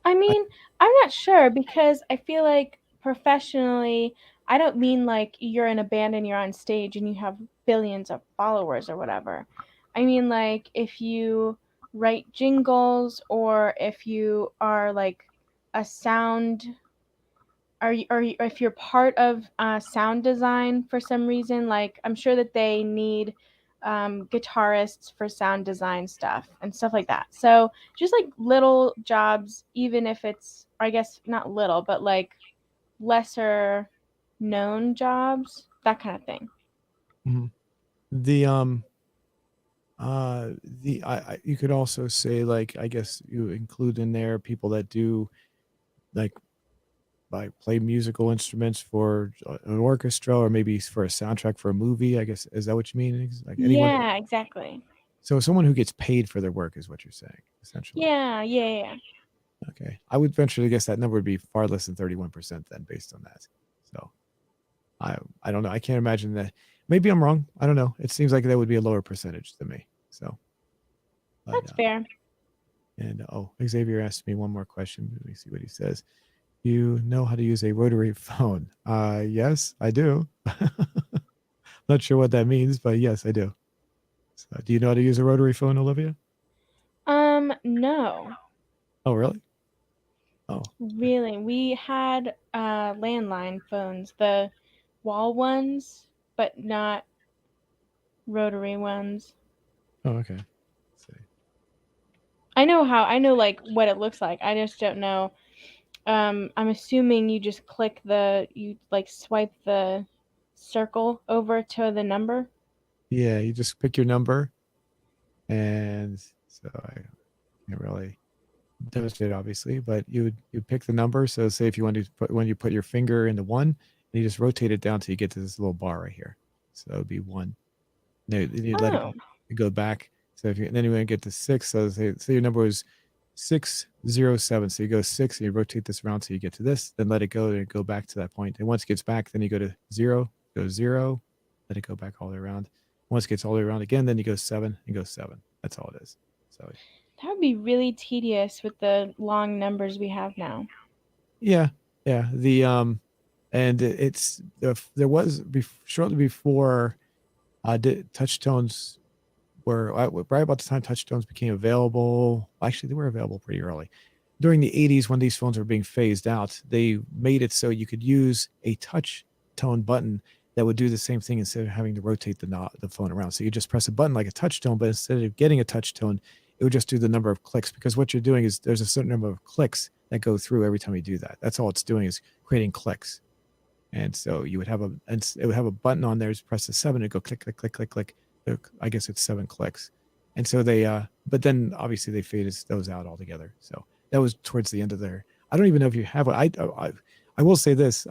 I mean, I'm not sure because I feel like professionally, I don't mean like you're in a band and you're on stage and you have billions of followers or whatever. I mean, like if you write jingles or if you are like a sound or if you're part of sound design for some reason, like I'm sure that they need guitarists for sound design stuff and stuff like that. So just like little jobs, even if it's, I guess not little, but like lesser known jobs, that kind of thing. Mm-hmm. You could also say, like, I guess you include in there people that do like play musical instruments for an orchestra or maybe for a soundtrack for a movie. I guess, is that what you mean? Like anyone? Yeah, exactly. So someone who gets paid for their work is what you're saying, essentially. Yeah. Okay. I would venture to guess that number would be far less than 31% then based on that. So I don't know. I can't imagine that. Maybe I'm wrong. I don't know. It seems like that would be a lower percentage to me. So, but, That's fair. and Xavier asked me one more question. Let me see what he says. You know how to use a rotary phone? Yes, I do. Not sure what that means, but yes, I do. So, do you know how to use a rotary phone, Olivia? No. Oh, really? Oh, okay. Really, we had landline phones, the wall ones, but not rotary ones. Oh, okay. Let's see. I know like what it looks like. I just don't know. I'm assuming you just you like swipe the circle over to the number. Yeah, you just pick your number, and so I can't really demonstrate obviously, but you pick the number. So say if you want to when you put your finger in the one, and you just rotate it down till you get to this little bar right here. So it would be one. No, you let it Oh, go back. So if you then you want to get to six, so say your number was 607. So you go six and you rotate this around till you get to this, then let it go and go back to that point. And once it gets back, then you go to zero, go zero, let it go back all the way around. Once it gets all the way around again, then you go 7 and go 7. That's all it is. So That would be really tedious with the long numbers we have now. yeah, yeah. And there was shortly before touch tones were right about the time touch tones became available. Actually, they were available pretty early. During the 80s, when these phones were being phased out, they made it so you could use a touch tone button that would do the same thing instead of having to rotate the phone around. So you just press a button like a touch tone, but instead of getting a touch tone, it would just do the number of clicks, because what you're doing is there's a certain number of clicks that go through every time you do that. That's all it's doing, is creating clicks. And so you would have it would have a button on there. Just press the 7 and go click, click, click, click, click. I guess it's 7 clicks. And so but then obviously they faded those out altogether. So that was towards the end of their. I don't even know if you have one. I will say this.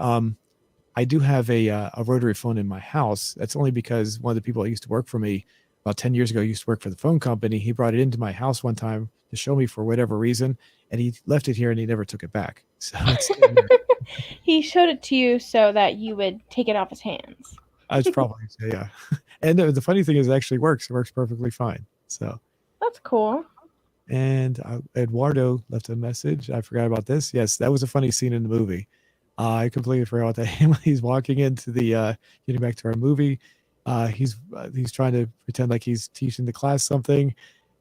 I do have a rotary phone in my house. That's only because one of the people that used to work for me about 10 years ago used to work for the phone company. He brought it into my house one time to show me for whatever reason, and he left it here and he never took it back. So it's still there. He showed it to you so that you would take it off his hands. I'd probably say, yeah. And the funny thing is, it actually works. It works perfectly fine. So That's cool. And Eduardo left a message. I forgot about this. Yes, that was a funny scene in the movie. I completely forgot that. He's walking into the getting back to our movie. He's trying to pretend like he's teaching the class something,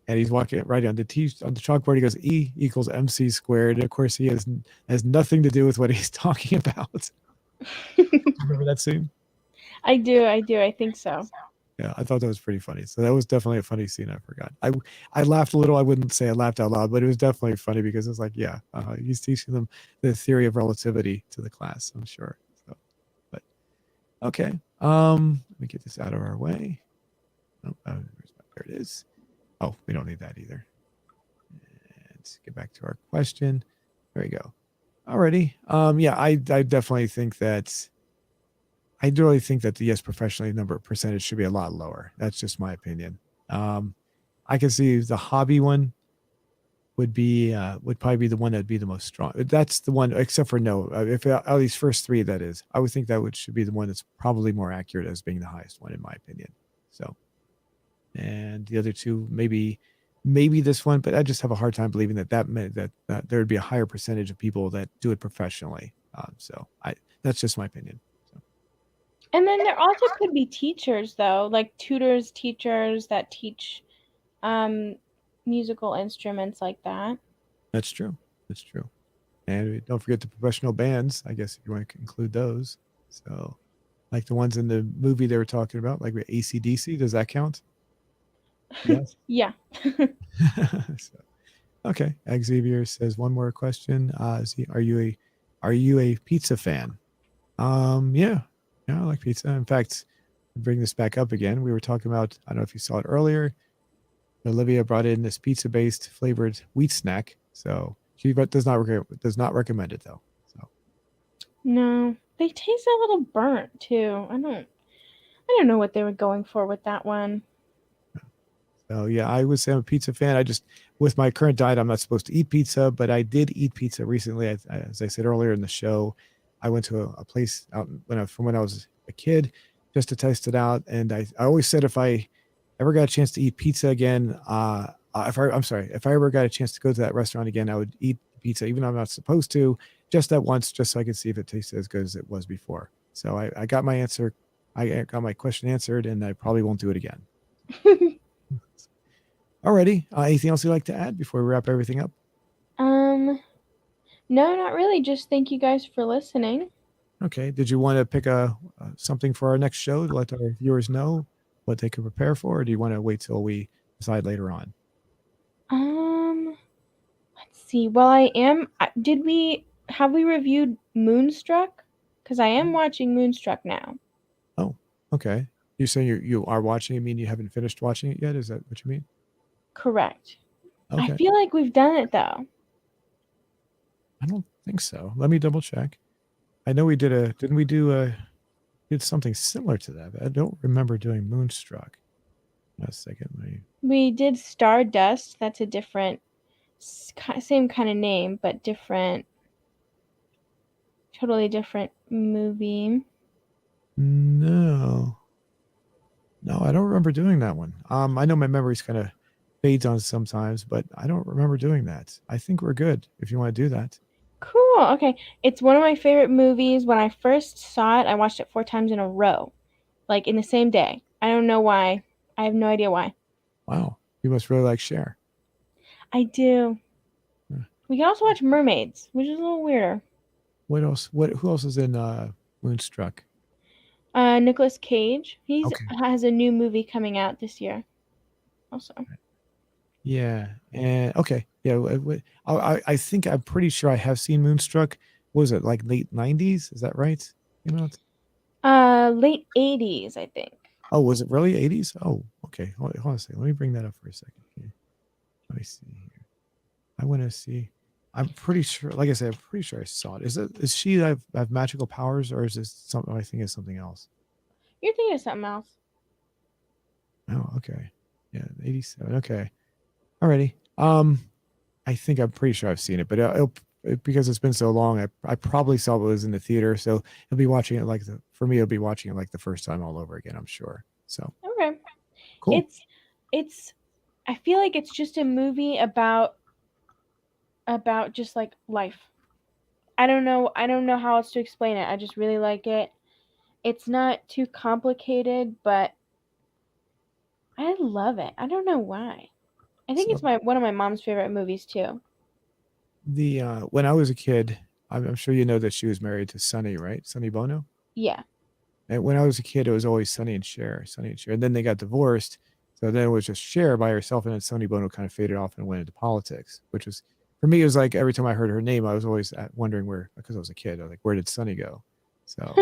and he's walking right on the chalkboard. He goes, E equals MC squared. And of course, he has nothing to do with what he's talking about. Remember that scene? I do. I think so. Yeah, I thought that was pretty funny. So that was definitely a funny scene. I forgot. I laughed a little. I wouldn't say I laughed out loud, but it was definitely funny because it's like, yeah, he's teaching them the theory of relativity to the class, I'm sure. So, but okay. Let me get this out of our way. Oh, there it is. Oh, we don't need that either. Let's get back to our question. There we go. Alrighty. Yeah, I definitely think that. I really think that the yes professionally number percentage should be a lot lower. That's just my opinion. I can see the hobby one would probably be the one that'd be the most strong. That's the one, except for no, if at least first 3 that is, I would think that should be the one that's probably more accurate as being the highest one in my opinion. So, and the other 2 maybe this one, but I just have a hard time believing that there would be a higher percentage of people that do it professionally. So that's just my opinion. And then there also could be teachers, though, like tutors, teachers that teach musical instruments like that. That's true. That's true. And don't forget the professional bands, I guess, if you want to include those. So, like the ones in the movie they were talking about, like with AC/DC, does that count? Yes. Yeah. So, okay. Xavier says one more question. Are you a pizza fan? Yeah. Yeah, I like pizza. In fact, to bring this back up again, we were talking about, I don't know if you saw it earlier, Olivia brought in this pizza-based flavored wheat snack. So she does not recommend it though. So No, they taste a little burnt too. I don't know what they were going for with that one. So yeah, I would say I'm a pizza fan. I just, with my current diet, I'm not supposed to eat pizza, but I did eat pizza recently. As I said earlier in the show, I went to a place out when I was a kid just to test it out. And I always said if I ever got a chance to eat pizza again, if I ever got a chance to go to that restaurant again, I would eat pizza, even though I'm not supposed to, just that once, just so I could see if it tasted as good as it was before. So I got my answer. I got my question answered, and I probably won't do it again. Alrighty. Anything else you'd like to add before we wrap everything up? No, not really. Just thank you guys for listening. Okay. Did you want to pick something for our next show to let our viewers know what they could prepare for, or do you want to wait till we decide later on? Let's see. Well, have we reviewed Moonstruck? Because I am watching Moonstruck now. Oh, okay. You're saying you are watching? You mean you haven't finished watching it yet? Is that what you mean? Correct. Okay. I feel like we've done it though. I don't think so. Let me double check. I know didn't we did something similar to that, but I don't remember doing Moonstruck. A second. We did Stardust. That's a different, same kind of name, but totally different movie. No. No, I don't remember doing that one. I know my memories kind of fades on sometimes, but I don't remember doing that. I think we're good if you want to do that. Cool. Okay. It's one of my favorite movies. When I first saw it, I watched it 4 times in a row, like in the same day. I don't know why. I have no idea why. Wow, you must really like Cher. I do. Yeah. We can also watch Mermaids, which is a little weirder. What else? Who else is in Moonstruck? Nicolas Cage. He's Okay. has a new movie coming out this year. Also. Yeah. And okay. Yeah. I think I'm pretty sure I have seen Moonstruck. What was it like late 90s? Is that right? You know. Late 80s, I think. Oh, was it really 80s? Oh, okay. Hold on a second. Let me bring that up for a second. Here. Let me see here. I want to see. I'm pretty sure. Like I said, I'm pretty sure I saw it. Is she have magical powers, or is this something I think is something else? You're thinking of something else. Oh, okay. Yeah, 87. Okay. Alrighty. I think I'm pretty sure I've seen it, but because it's been so long, I probably saw it was in the theater, so I'll be watching it for me, I'll be watching it like the first time all over again, I'm sure. So Okay. cool. It's I feel like it's just a movie about just like life. I don't know how else to explain it. I just really like it. It's not too complicated, but I love it. I don't know why. I think it's So my one of my mom's favorite movies too. the when I was a kid, I'm sure you know that she was married to Sonny, right? Sonny Bono. Yeah. And when I was a kid, it was always Sonny and Cher, and then they got divorced. So then it was just Cher by herself, and then Sonny Bono kind of faded off and went into politics, which was for me. It was like every time I heard her name, I was always wondering where, because I was a kid, I was like, where did Sonny go? So,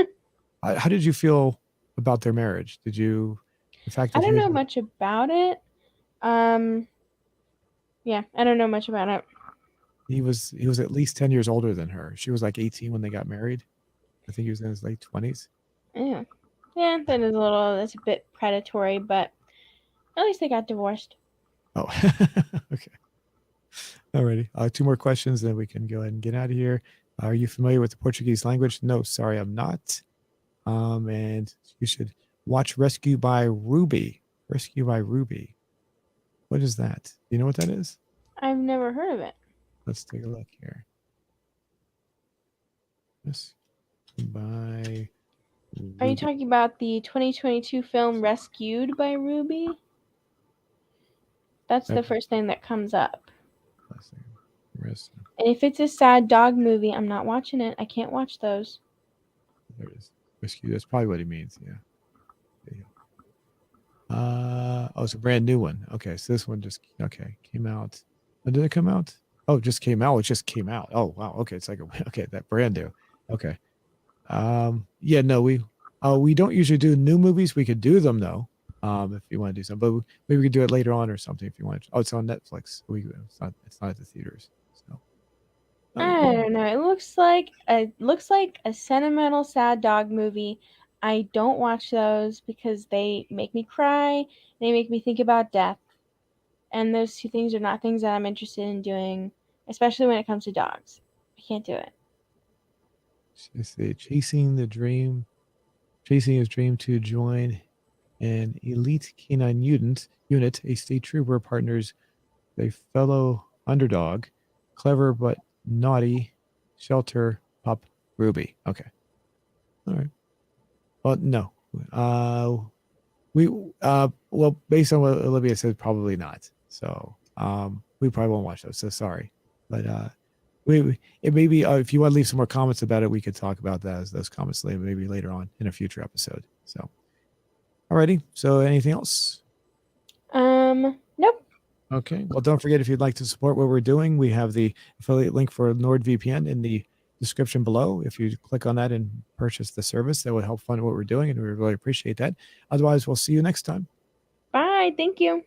how did you feel about their marriage? Did you, the fact I that he don't was know much about it. Um yeah, I don't know much about it. he was at least 10 years older than her. She was like 18 when they got married. I think he was in his late 20s. Yeah. Yeah, that's a bit predatory, but at least they got divorced. Oh, okay. Alrighty. Two more questions, then we can go ahead and get out of here. Are you familiar with the Portuguese language? No, sorry, I'm not. And you should watch Rescue by Ruby. Rescue by Ruby. What is that? Do you know what that is? I've never heard of it. Let's take a look here. Rescue by Are you Ruby. talking about the 2022 film Rescued by Ruby? That's the first thing that comes up. Rescue. And if it's a sad dog movie, I'm not watching it. I can't watch those. There it is. Rescue. That's probably what he means. Yeah. There you go. Oh, it's a brand new one. Okay, so this one just came out. When did it come out? Oh, it just came out. It just came out. Oh, wow. Okay, it's like okay, that brand new. Okay. Yeah, no, we don't usually do new movies. We could do them though, if you want to do some, but maybe we could do it later on or something if you want. Oh, it's on Netflix. It's not at the theaters. So, I cool. don't know. It looks like a sentimental sad dog movie. I don't watch those because they make me cry. They make me think about death. And those two things are not things that I'm interested in doing, especially when it comes to dogs. I can't do it. Let's see, chasing his dream to join an elite canine unit. A state trooper partners a fellow underdog, clever but naughty, shelter pup Ruby. Okay, all right. Well, no. Uh, we well, based on what Olivia said, probably not. So we probably won't watch those. So sorry, but it may be if you want to leave some more comments about it, we could talk about that as those comments later, maybe later on in a future episode. So alrighty. So anything else? Nope. Okay. Well, don't forget if you'd like to support what we're doing, we have the affiliate link for NordVPN in the description below. If you click on that and purchase the service, that would help fund what we're doing, and we really appreciate that. Otherwise, we'll see you next time. Bye. Thank you.